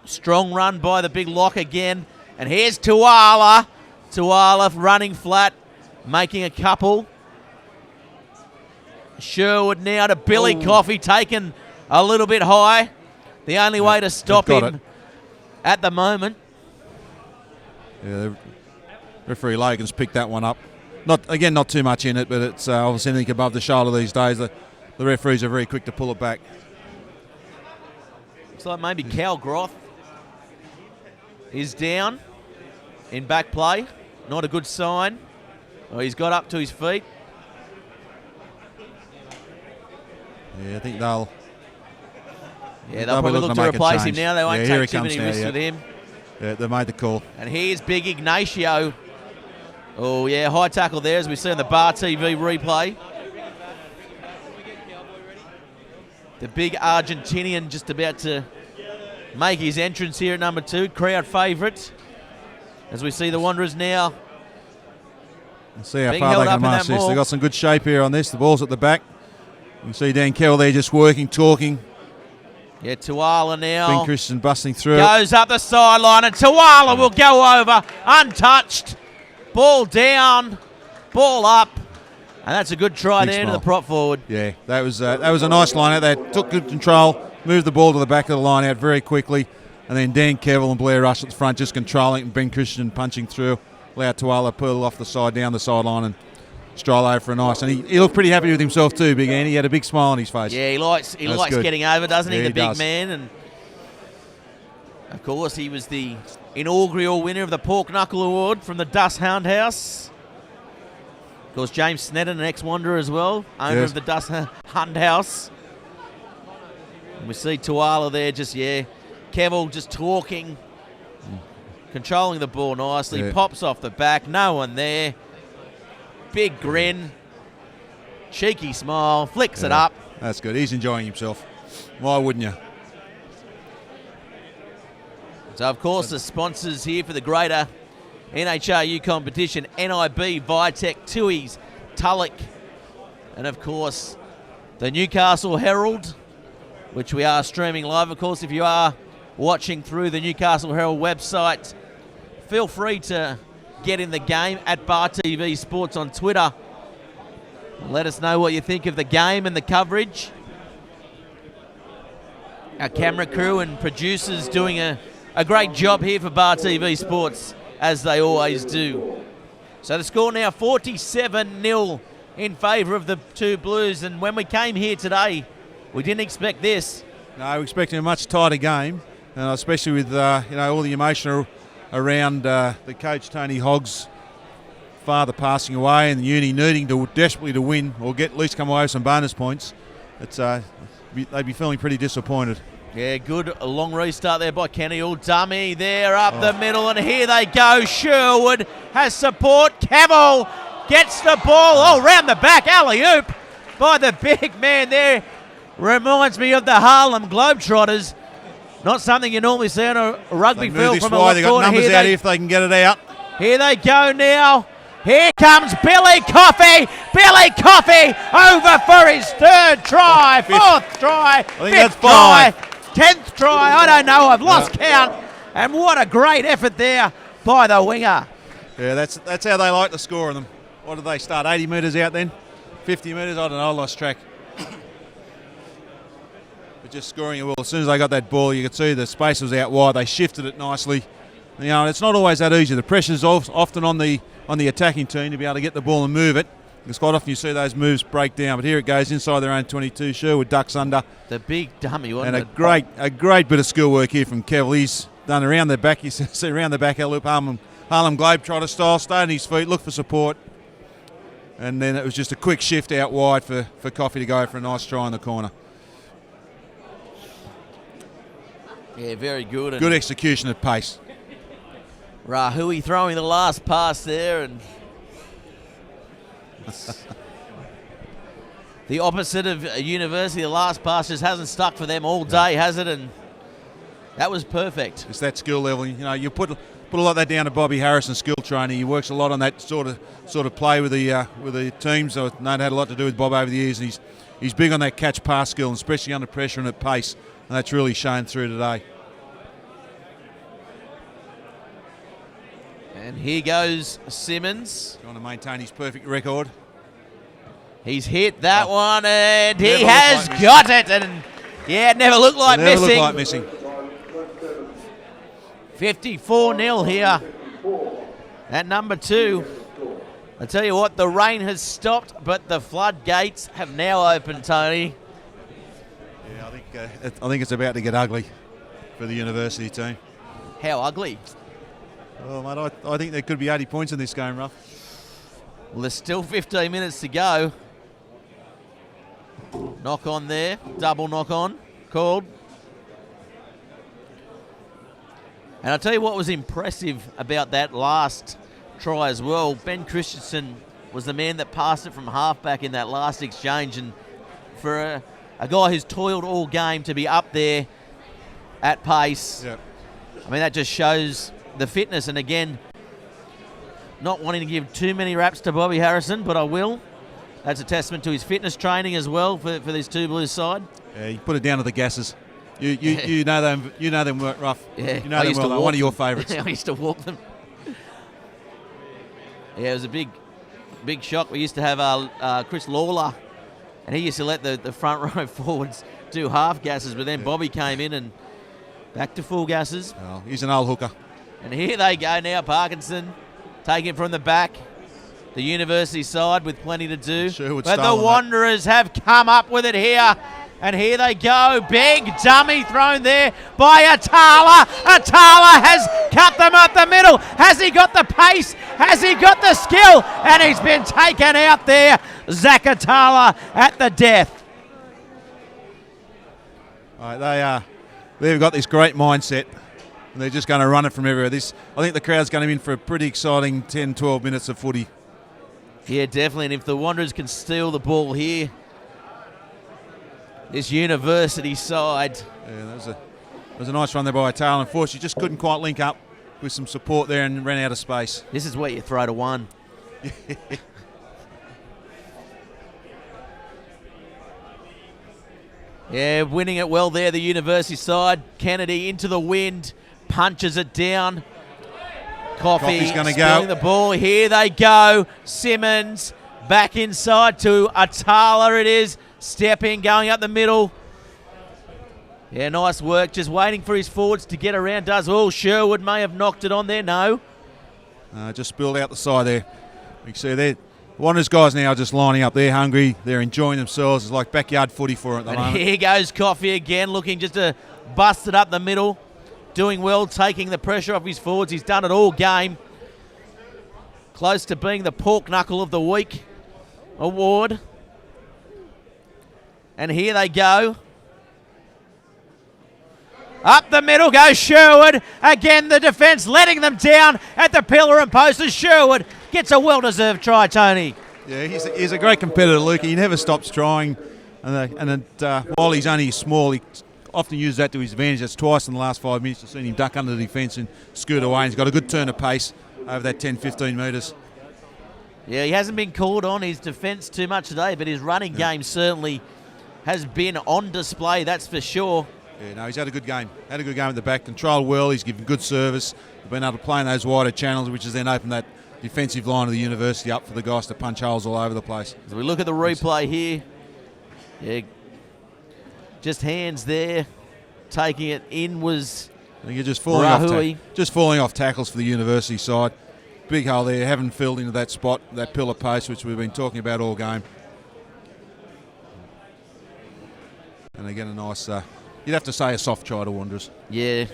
Strong run by the big lock again. And here's Tuala. Tuala running flat, making a couple. Sherwood now to Billy Coffey, taken a little bit high. The only way to stop him at the moment. Yeah, referee Logan's picked that one up. Not too much in it, but it's obviously anything above the shoulder these days. The referees are very quick to pull it back. Looks like maybe Cal Groth is down in back play. Not a good sign. Oh, he's got up to his feet. Yeah, I think they'll probably look to replace him now. They won't take too many risks with him. Yeah, they made the call. And here's Big Ignacio. Oh, yeah, high tackle there as we see on the Bar TV replay. The big Argentinian just about to make his entrance here at number 2. Crowd favourite. As we see the Wanderers now. Let's see how far they can march this. They've got some good shape here on this. The ball's at the back. You can see Dan Kell there just working, talking. Yeah, Tuala now. Ben Christian busting through. Goes up the sideline, and Tuala will go over untouched. Ball down, ball up, and that's a good try there to the prop forward. Yeah, that was a nice line out. They took good control, moved the ball to the back of the line out very quickly, and then Dan Kevill and Blair Rush at the front just controlling it, and Ben Christian punching through. Allowed Tuala pull off the side, down the sideline, and stroll over for a nice. And he looked pretty happy with himself too, Big Andy. He had a big smile on his face. Yeah, he likes getting over, doesn't he? Yeah, The he big does. man, and of course he was the inaugural winner of the Pork Knuckle Award from the Dust Hound House. Of course, James Sneddon, an ex-Wanderer as well, owner of the Dust Hound House. And we see Tuala there just, Kevill just talking, controlling the ball nicely, pops off the back, no one there. Big grin, cheeky smile, flicks it up. That's good. He's enjoying himself. Why wouldn't you? So, of course, the sponsors here for the greater NHRU competition, NIB, Vitek, Tui's, Tulloch, and, of course, the Newcastle Herald, which we are streaming live. Of course, if you are watching through the Newcastle Herald website, feel free to get in the game at Bar TV Sports on Twitter. Let us know what you think of the game and the coverage. Our camera crew and producers doing a great job here for Bar TV Sports, as they always do. So the score now 47-0 in favour of the two Blues. And when we came here today, we didn't expect this. No, we're expecting a much tighter game, and especially with all the emotion around the coach Tony Hogg's father passing away, and the uni needing to desperately to win or at least come away with some bonus points. It's they'd be feeling pretty disappointed. Yeah, good long restart there by Kenny. All dummy there up the middle, and here they go. Sherwood has support. Cavill gets the ball round the back. Alley-oop by the big man there. Reminds me of the Harlem Globetrotters. Not something you normally see on a rugby field from a left corner. They got numbers out if they can get it out. Here they go now. Here comes Billy Coffey. Billy Coffey over for his third try, fourth try, fifth try, 10th try. I don't know. I've lost count. And what a great effort there by the winger. Yeah, that's how they like to score on them. What did they start? 80 metres out then? 50 metres? I don't know. I lost track. But just scoring it well. As soon as they got that ball, you could see the space was out wide. They shifted it nicely. You know, it's not always that easy. The pressure's often on the attacking team to be able to get the ball and move it. Because quite often you see those moves break down, but here it goes inside their own 22. Sherwood ducks under. The big dummy, wasn't and it? a great bit of skill work here from Kev. He's done around the back. You see around the back, loop Harlem Globetrotter style. Stayed on his feet, look for support, and then it was just a quick shift out wide for Coffey to go for a nice try in the corner. Yeah, very good. Good execution at pace. Rahui throwing the last pass there, and the opposite of a University, the last pass just hasn't stuck for them all day, has it? And that was perfect. It's that skill level. You know, you put a lot of that down to Bobby Harrison, skill training. He works a lot on that sort of play with the teams. So I had a lot to do with Bob over the years, and he's big on that catch pass skill, and especially under pressure and at pace, and that's really shown through today. And here goes Simmons. Trying to maintain his perfect record. He's hit that one, and he has got it. And yeah, it never looked like missing. 54-0 here at number 2. I tell you what, the rain has stopped, but the floodgates have now opened, Tony. Yeah, I think it's about to get ugly for the University team. How ugly? Oh, mate, I think there could be 80 points in this game, Ruff. Well, there's still 15 minutes to go. Knock on there, double knock on, called. And I'll tell you what was impressive about that last try as well. Ben Christensen was the man that passed it from halfback in that last exchange, and for a guy who's toiled all game to be up there at pace, yep. I mean, that just shows the fitness. And again, not wanting to give too many raps to Bobby Harrison, but I will. That's a testament to his fitness training as well for this Two Blues side. Yeah, you put it down to the gases. You know them. You know them, Ruff. Yeah, you know them well. One of your favourites. I used to walk them. Yeah, it was a big shock. We used to have Chris Lawler, and he used to let the front row forwards do half gases, but then Bobby came in and back to full gases. Oh, he's an old hooker. And here they go now, Parkinson taking it from the back. The University side with plenty to do. But the Wanderers have come up with it here. And here they go. Big dummy thrown there by Atala. Atala has cut them up the middle. Has he got the pace? Has he got the skill? And he's been taken out there. Zach Atala at the death. All right, they've got this great mindset. And they're just going to run it from everywhere. I think the crowd's going to be in for a pretty exciting 10, 12 minutes of footy. Yeah, definitely. And if the Wanderers can steal the ball here, this University side. Yeah, that was a nice run there by Taylor. Unfortunately, just couldn't quite link up with some support there and ran out of space. This is where you throw to one. Yeah, winning it well there, the University side. Kennedy into the wind, punches it down. Coffey's going to go. The ball. Here they go. Simmons back inside to Atala. It is stepping, going up the middle. Yeah, nice work. Just waiting for his forwards to get around. Does all. Sherwood may have knocked it on there. No. Just spilled out the side there. You can see there. Wanderers guys now are just lining up. They're hungry. They're enjoying themselves. It's like backyard footy for it at the moment. Here goes Coffey again, looking just to bust it up the middle. Doing well, taking the pressure off his forwards. He's done it all game. Close to being the pork knuckle of the week award. And here they go. Up the middle goes Sherwood. Again, the defence letting them down at the pillar and post as Sherwood gets a well-deserved try, Tony. Yeah, he's a great competitor, Luke. He never stops trying. And while he's only small, he often uses that to his advantage. That's twice in the last 5 minutes. You've seen him duck under the defence and scoot away. He's got a good turn of pace over that 10, 15 metres. Yeah, he hasn't been called on his defence too much today, but his running game certainly has been on display, that's for sure. Yeah, no, he's had a good game. Had a good game at the back. Controlled well. He's given good service. Been able to play in those wider channels, which has then opened that defensive line of the University up for the guys to punch holes all over the place. As we look at the replay here, yeah, just hands there. Taking it in was I think you're just Rahui. falling off tackles for the university side. Big hole there, haven't filled into that spot, that pillar post, which we've been talking about all game. And again, a nice, you'd have to say a soft try to Wanderers. Yeah.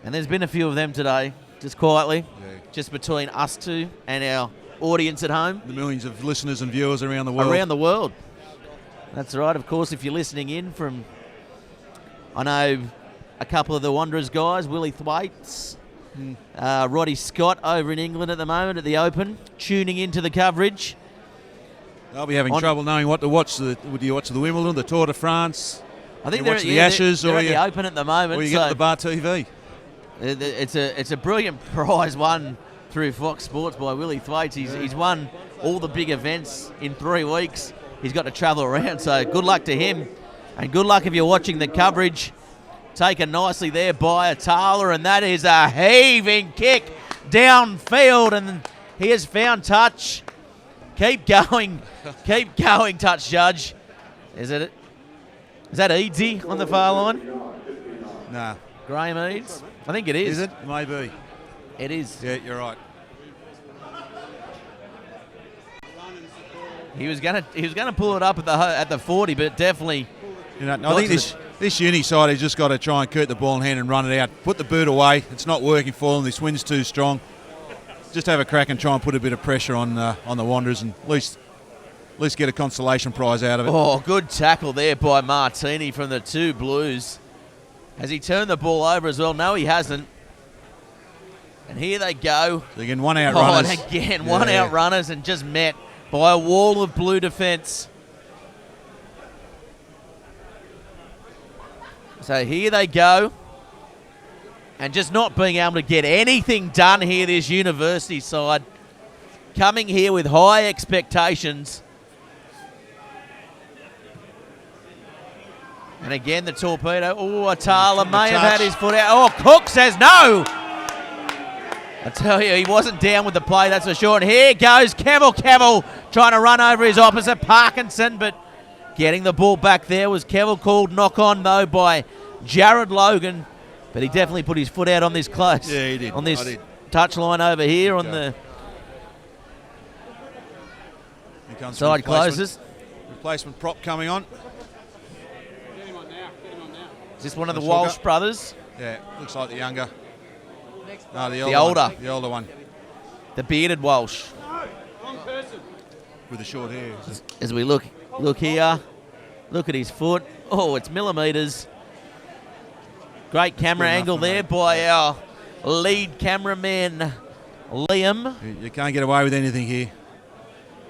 And there's been a few of them today, just quietly, just between us two and our audience at home. The millions of listeners and viewers around the world. Around the world. That's right. Of course, if you're listening in from, I know a couple of the Wanderers guys, Willie Thwaites, Roddy Scott over in England at the moment at the Open, tuning into the coverage. They'll be having trouble knowing what to watch. Do you watch the Wimbledon, the Tour de France? I think they're watching the Ashes, they're or at the Open at the moment. Or you get the Bar TV. It's a brilliant prize won through Fox Sports by Willie Thwaites. He's won all the big events in 3 weeks. He's got to travel around, so good luck to him. And good luck if you're watching the coverage. Taken nicely there by Atala, and that is a heaving kick downfield, and he has found touch. Keep going, touch judge. Is that Eadsy on the far line? Nah. Graham Eads? I think it is. Is it? Maybe. It is. Yeah, you're right. He was gonna pull it up at the 40, but definitely. I think this uni side has just got to try and keep the ball in hand and run it out. Put the boot away. It's not working for them. This wind's too strong. Just have a crack and try and put a bit of pressure on the Wanderers and at least get a consolation prize out of it. Oh, good tackle there by Martini from the two Blues. Has he turned the ball over as well? No, he hasn't. And here they go. So again, one out runners. And again, one out runners and just met by a wall of Blue defence. So here they go. And just not being able to get anything done here, this university side. Coming here with high expectations. And again, the torpedo. Oh, Atala may have had his foot out. Oh, Cook says no. I tell you, he wasn't down with the play, that's for sure. And here goes Kevill trying to run over his opposite, Parkinson, but getting the ball back there was Kevill, called knock on, though, by Jared Logan. But he definitely put his foot out on this close. Yeah, he did. On this touchline over here on the side closes. Replacement prop coming on. Is this one of the Walsh brothers? Yeah, looks like the younger. No, the older. One. The older one. The bearded Walsh. With the short hair. As we look here, look at his foot. Oh, it's millimetres. Great camera angle there by our lead cameraman, Liam. You can't get away with anything here.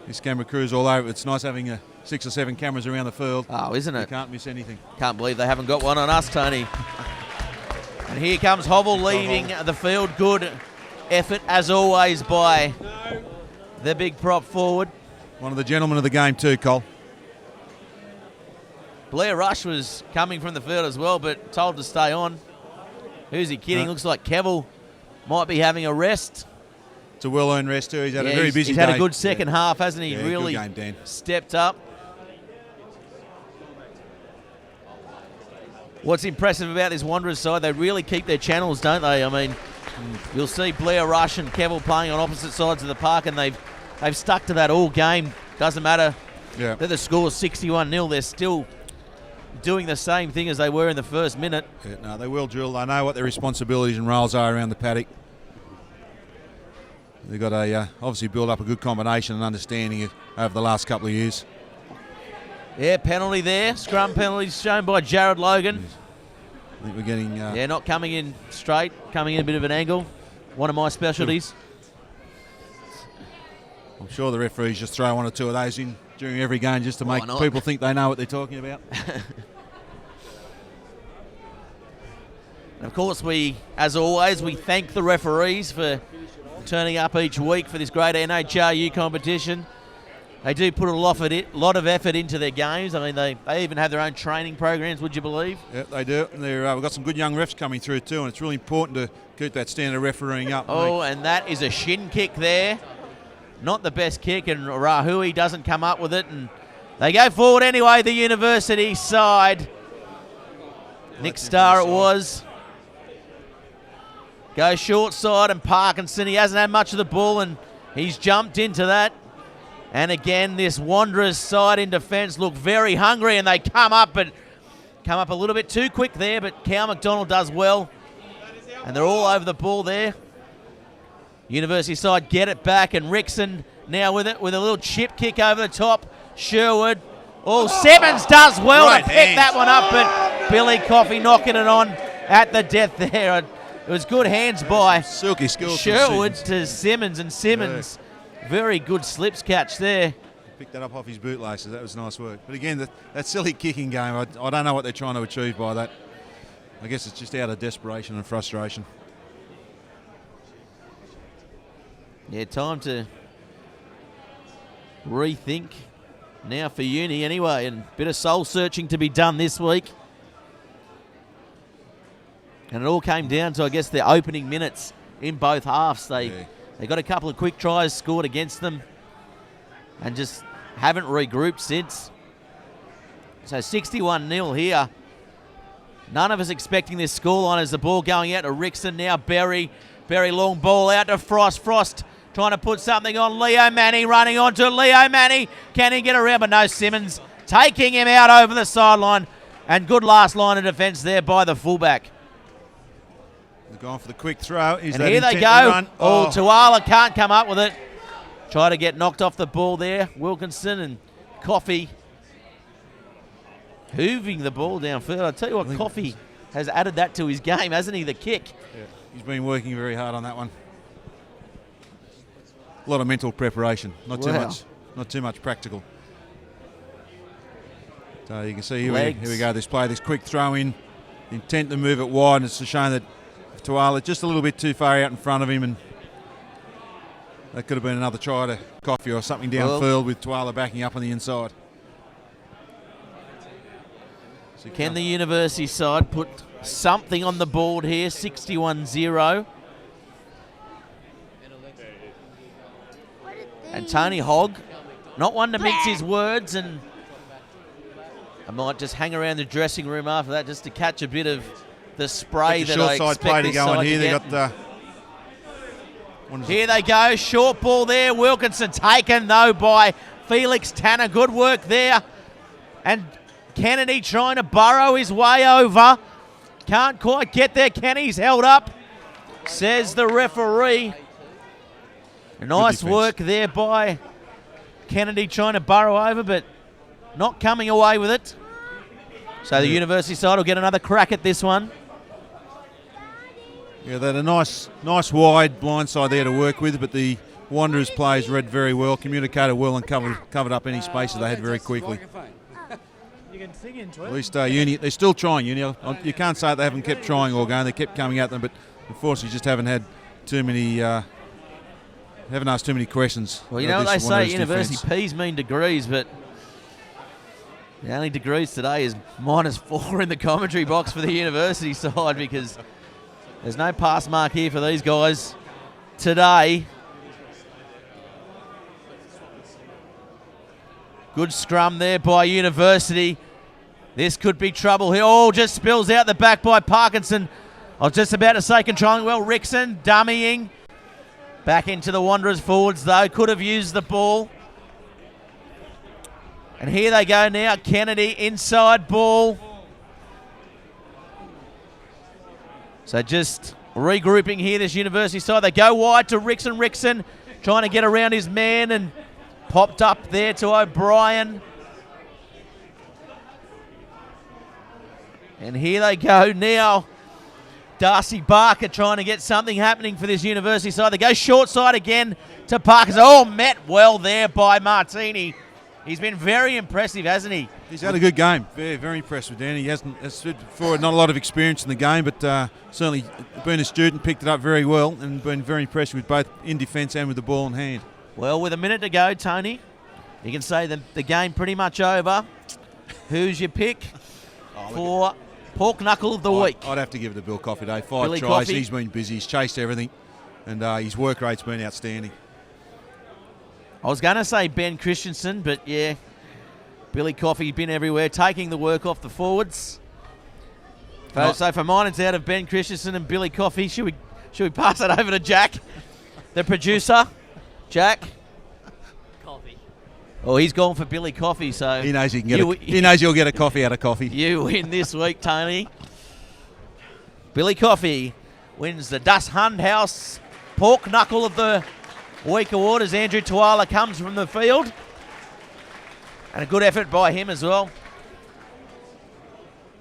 This camera crew's all over. It's nice having 6 or 7 cameras around the field. Oh, isn't it? You can't miss anything. Can't believe they haven't got one on us, Tony. And here comes Hovell leaving the field. Good effort, as always, by the big prop forward. One of the gentlemen of the game too, Cole. Blair Rush was coming from the field as well, but told to stay on. Who's he kidding? Looks like Kevill might be having a rest. It's a well-earned rest too. He's had a very busy day. He's had a good second half, hasn't he? Yeah, really good game, Dan. Stepped up. What's impressive about this Wanderers side, they really keep their channels, don't they? I mean, you'll see Blair Rush and Kevill playing on opposite sides of the park, and they've stuck to that all game. Doesn't matter that the score's 61-0. They're still doing the same thing as they were in the first minute. Yeah, no, they will drill. They know what their responsibilities and roles are around the paddock. They've got to obviously build up a good combination and understanding over the last couple of years. Yeah, penalty there. Scrum penalty shown by Jared Logan. I think we're getting... not coming in straight, coming in a bit of an angle. One of my specialties. I'm sure the referees just throw 1 or 2 of those in during every game just to make people think they know what they're talking about. And of course, as always, we thank the referees for turning up each week for this great NHRU competition. They do put a lot of effort into their games. I mean, they even have their own training programs, would you believe? Yeah, they do. And we've got some good young refs coming through too, and it's really important to keep that standard of refereeing up. Oh, and that is a shin kick there. Not the best kick, and Rahui doesn't come up with it, and they go forward anyway, the university side. Nick Starr it was. Goes short side, and Parkinson, he hasn't had much of the ball, and he's jumped into that. And again, this Wanderers side in defence look very hungry, and they come up a little bit too quick there, but Cal McDonald does well. And they're all over the ball there. University side get it back, and Rickson now with it, with a little chip kick over the top. Sherwood. Oh, Simmons does well Right to pick hands. that one up, but Billy Coffey knocking it on at the death there. It was good hands by Silky skills from Sherwood Simmons. to Simmons, and Simmons, very good slips catch there. Picked that up off his bootlaces. That was nice work. But again, that silly kicking game, I don't know what they're trying to achieve by that. I guess it's just out of desperation and frustration. Yeah, time to rethink now for Uni anyway, and a bit of soul searching to be done this week. And it all came down to, I guess, the opening minutes in both halves. They got a couple of quick tries scored against them and just haven't regrouped since. So 61-0 here. None of us expecting this scoreline as the ball going out to Rickson. Now Berry long ball out to Frost. Frost trying to put something on Leo Manny, running on to Leo Manny. Can he get around? But no, Simmons taking him out over the sideline. And good last line of defence there by the fullback. They're going for the quick throw. And here they go. Oh, Tuala can't come up with it. Try to get knocked off the ball there. Wilkinson and Coffey hooving the ball downfield. I'll tell you what, Coffey has added that to his game, hasn't he, the kick? Yeah, he's been working very hard on that one. A lot of mental preparation, not too much practical. So you can see here we go, this play, this quick throw in, intent to move it wide, and it's a shame that Tuala just a little bit too far out in front of him, and that could have been another try to Coffey or something downfield with Tuala backing up on the inside. Can the University side put something on the board here? 61-0. And Tony Hogg, not one to mince his words, and I might just hang around the dressing room after that just to catch a bit of the spray that I expect play this to go side on here. to They get. got Here they go, short ball there. Wilkinson taken though by Felix Tanner. Good work there. And Kennedy trying to burrow his way over. Can't quite get there. Kenny's held up, says the referee. Nice work there by Kennedy trying to burrow over, but not coming away with it. So the University side will get another crack at this one. Yeah, they had a nice wide blind side there to work with, but the Wanderers players read very well, communicated well, and covered up any spaces they had very quickly. You can sing into it. At least Uni, they're still trying. Uni, you can't say they haven't kept trying all game. They kept coming at them, but unfortunately just haven't had too many. Haven't asked too many questions. Well, you know what they say, University P's mean degrees, but the only degrees today is -4 in the commentary box for the University side, because there's no pass mark here for these guys today. Good scrum there by University. This could be trouble here. Oh, just spills out the back by Parkinson. I was just about to say controlling well. Rickson dummying. Back into the Wanderers forwards though. Could have used the ball. And here they go now. Kennedy inside ball. So just regrouping here, this University side. They go wide to Rickson. Rickson trying to get around his man and popped up there to O'Brien. And here they go now. Darcy Barker trying to get something happening for this University side. They go short side again to Parker. Oh, met well there by Martini. He's been very impressive, hasn't he? He's had a good game. Very, very impressed with Danny. He has stood forward, not a lot of experience in the game, but certainly been a student, picked it up very well, and been very impressed with both in defence and with the ball in hand. Well, with a minute to go, Tony, you can say the game pretty much over. Who's your pick for Pork Knuckle of the week? I'd have to give it to Bill Coffey Day. 5 Billy tries. Coffey. He's been busy. He's chased everything, and his work rate's been outstanding. I was going to say Ben Christensen, but yeah, Billy Coffey been everywhere, taking the work off the forwards. So for mine, it's out of Ben Christensen and Billy Coffey. Should we pass it over to Jack, the producer? Jack? Coffee. Oh, he's gone for Billy Coffey, so he knows he can get. He knows you'll get a coffee out of coffee. You win this week, Tony. Billy Coffey wins the Das Hundhaus Pork Knuckle of the Week award as Andrew Tuala comes from the field. And a good effort by him as well.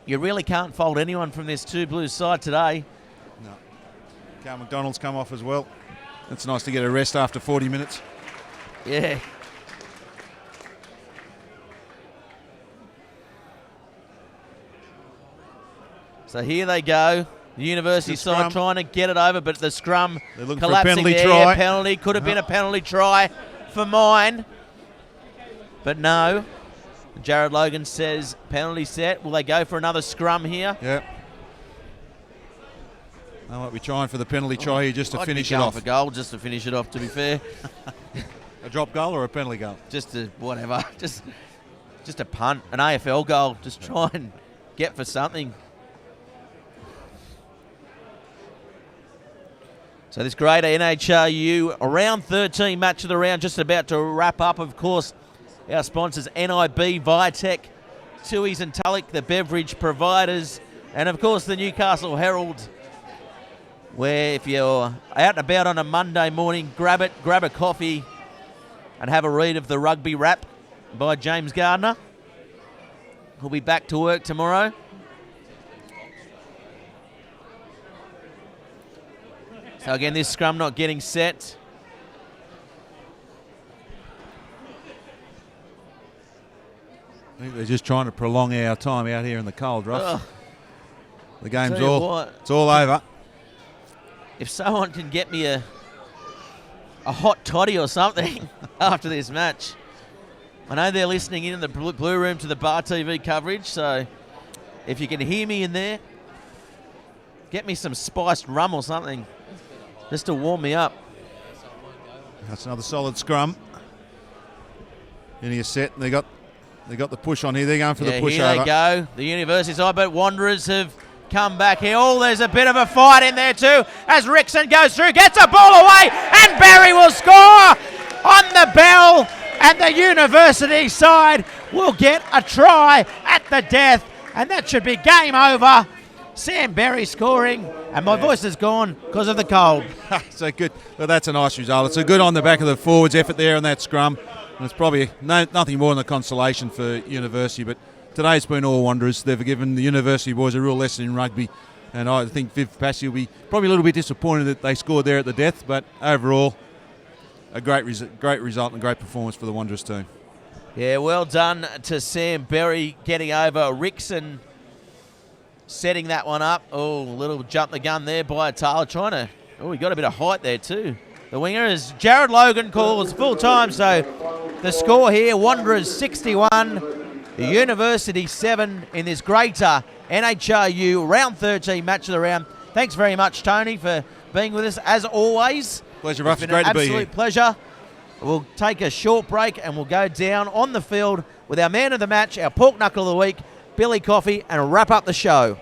You really can't fault anyone from this Two Blues side today. No. Carl McDonald's come off as well. It's nice to get a rest after 40 minutes. Yeah. So here they go. The University side trying to get it over, but the scrum they're looking collapsing for a penalty there. try. Penalty. Could have been a penalty try for mine. But no. Jared Logan says penalty set. Will they go for another scrum here? Yeah. They might be trying for the penalty try here just to finish it I'd be off. going for goal just to finish it off, to be fair. A drop goal or a penalty goal? Just a whatever. Just a punt. An AFL goal. Just try and get for something. So this great NHRU round 13 match of the round just about to wrap up. Of course, our sponsors NIB, Viatech, Tui's and Tulloch, the beverage providers, and of course the Newcastle Herald, where if you're out and about on a Monday morning, grab a coffee and have a read of the Rugby Rap by James Gardner. He'll be back to work tomorrow. So again, this scrum not getting set. I think they're just trying to prolong our time out here in the cold, Ruff. Ugh. The game's Tell you what, it's all over. If someone can get me a hot toddy or something after this match. I know they're listening in the Blue Room to the Bar TV coverage, so if you can hear me in there, get me some spiced rum or something just to warm me up. That's another solid scrum. In here set, and they got the push on here. They're going for the push here over. they go. The University side, but Wanderers have come back here. Oh, there's a bit of a fight in there too as Rickson goes through, gets a ball away, and Barry will score on the bell, and the University side will get a try at the death, and that should be game over. Sam Berry scoring, and my voice is gone because of the cold. So good. Well, that's a nice result. It's a good on the back of the forwards effort there in that scrum. And it's probably nothing more than a consolation for University. But today's been all Wanderers. They've given the University boys a real lesson in rugby. And I think Viv Passy will be probably a little bit disappointed that they scored there at the death. But overall, a great result and a great performance for the Wanderers team. Yeah, well done to Sam Berry getting over Rickson, setting that one up. Oh, little jump the gun there by Taylor trying to... Oh, he got a bit of height there too. The winger is Jared Logan calls full time, so the score here, Wanderers 61, University 7 in this greater NHRU round 13 match of the round. Thanks very much, Tony, for being with us as always. Pleasure, Ruff. It's been Great an to be here. absolute pleasure. We'll take a short break and we'll go down on the field with our man of the match, our pork knuckle of the week, Billy Coffey, and wrap up the show.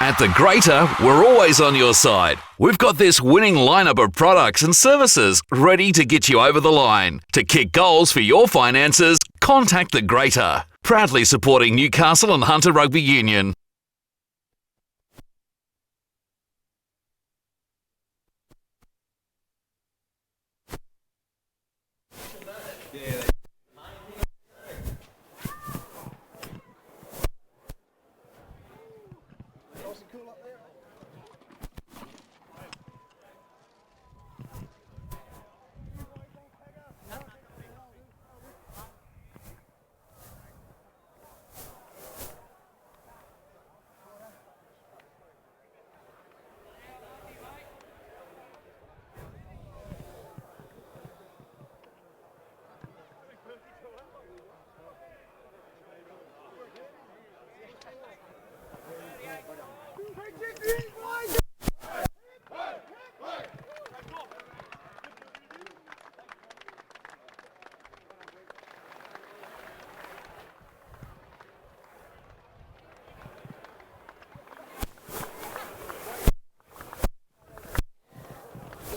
At the Greater, we're always on your side. We've got this winning lineup of products and services ready to get you over the line. To kick goals for your finances, contact the Greater. Proudly supporting Newcastle and Hunter Rugby Union.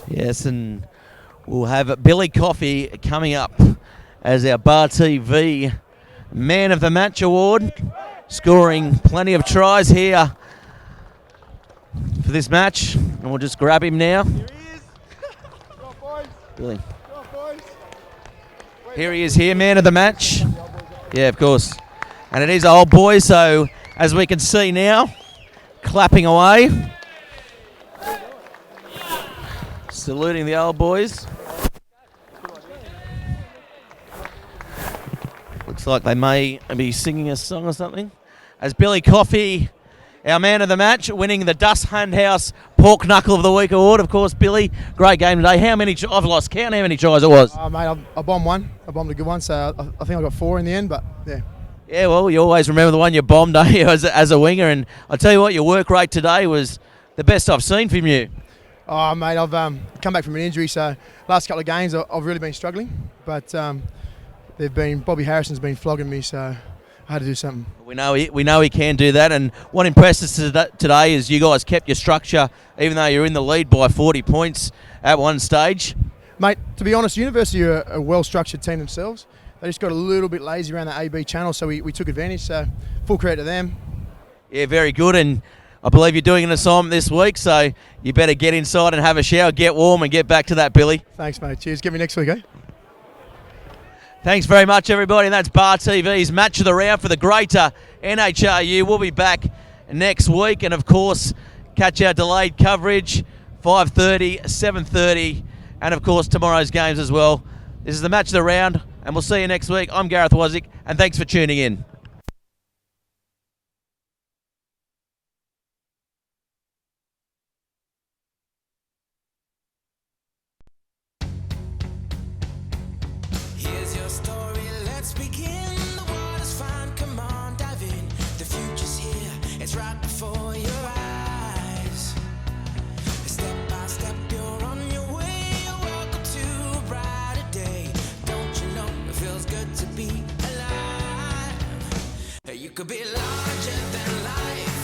Yes, and we'll have Billy Coffey coming up as our Bar TV Man of the Match award, scoring plenty of tries here for this match. And we'll just grab him now. Billy. Here he is here, Man of the Match. Yeah, of course. And it is Old Boy, so as we can see now, clapping away. Saluting the Old Boys. Looks like they may be singing a song or something. As Billy Coffey, our Man of the Match, winning the Dust Hunt House Pork Knuckle of the Week award. Of course, Billy, great game today. How many? I've lost count how many tries it was. Mate, I bombed one. I bombed a good one, so I think I got 4 in the end, but yeah. Yeah, well, you always remember the one you bombed, don't you, as a winger. And I tell you what, your work rate today was the best I've seen from you. Oh, mate, I've come back from an injury, so last couple of games I've really been struggling. But Bobby Harrison's been flogging me, so I had to do something. We know he can do that, and what impressed us today is you guys kept your structure, even though you're in the lead by 40 points at one stage. Mate, to be honest, University are a well-structured team themselves. They just got a little bit lazy around the AB channel, so we took advantage, so full credit to them. Yeah, very good, and I believe you're doing an assignment this week, so you better get inside and have a shower, get warm, and get back to that, Billy. Thanks, mate. Cheers. Get me next week, eh? Thanks very much, everybody. And that's Bar TV's Match of the Round for the greater NHRU. We'll be back next week, and of course, catch our delayed coverage, 5:30, 7:30, and of course, tomorrow's games as well. This is the Match of the Round, and we'll see you next week. I'm Gareth Wazick, and thanks for tuning in. Here's your story, let's begin. The water's fine, come on, dive in. The future's here, it's right before your eyes. Step by step, you're on your way. Welcome to a brighter day. Don't you know it feels good to be alive? You could be larger than life,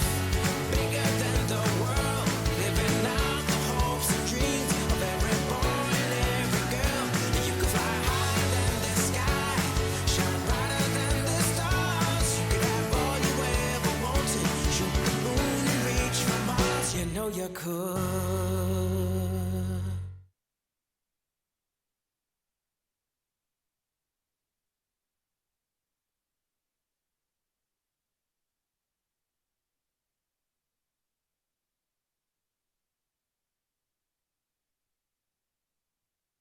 bigger than the world, living out the hopes and dreams of every boy and every girl. You could fly higher than the sky, shine brighter than the stars. You could have all you ever wanted, shoot the moon and reach for Mars. You know you could.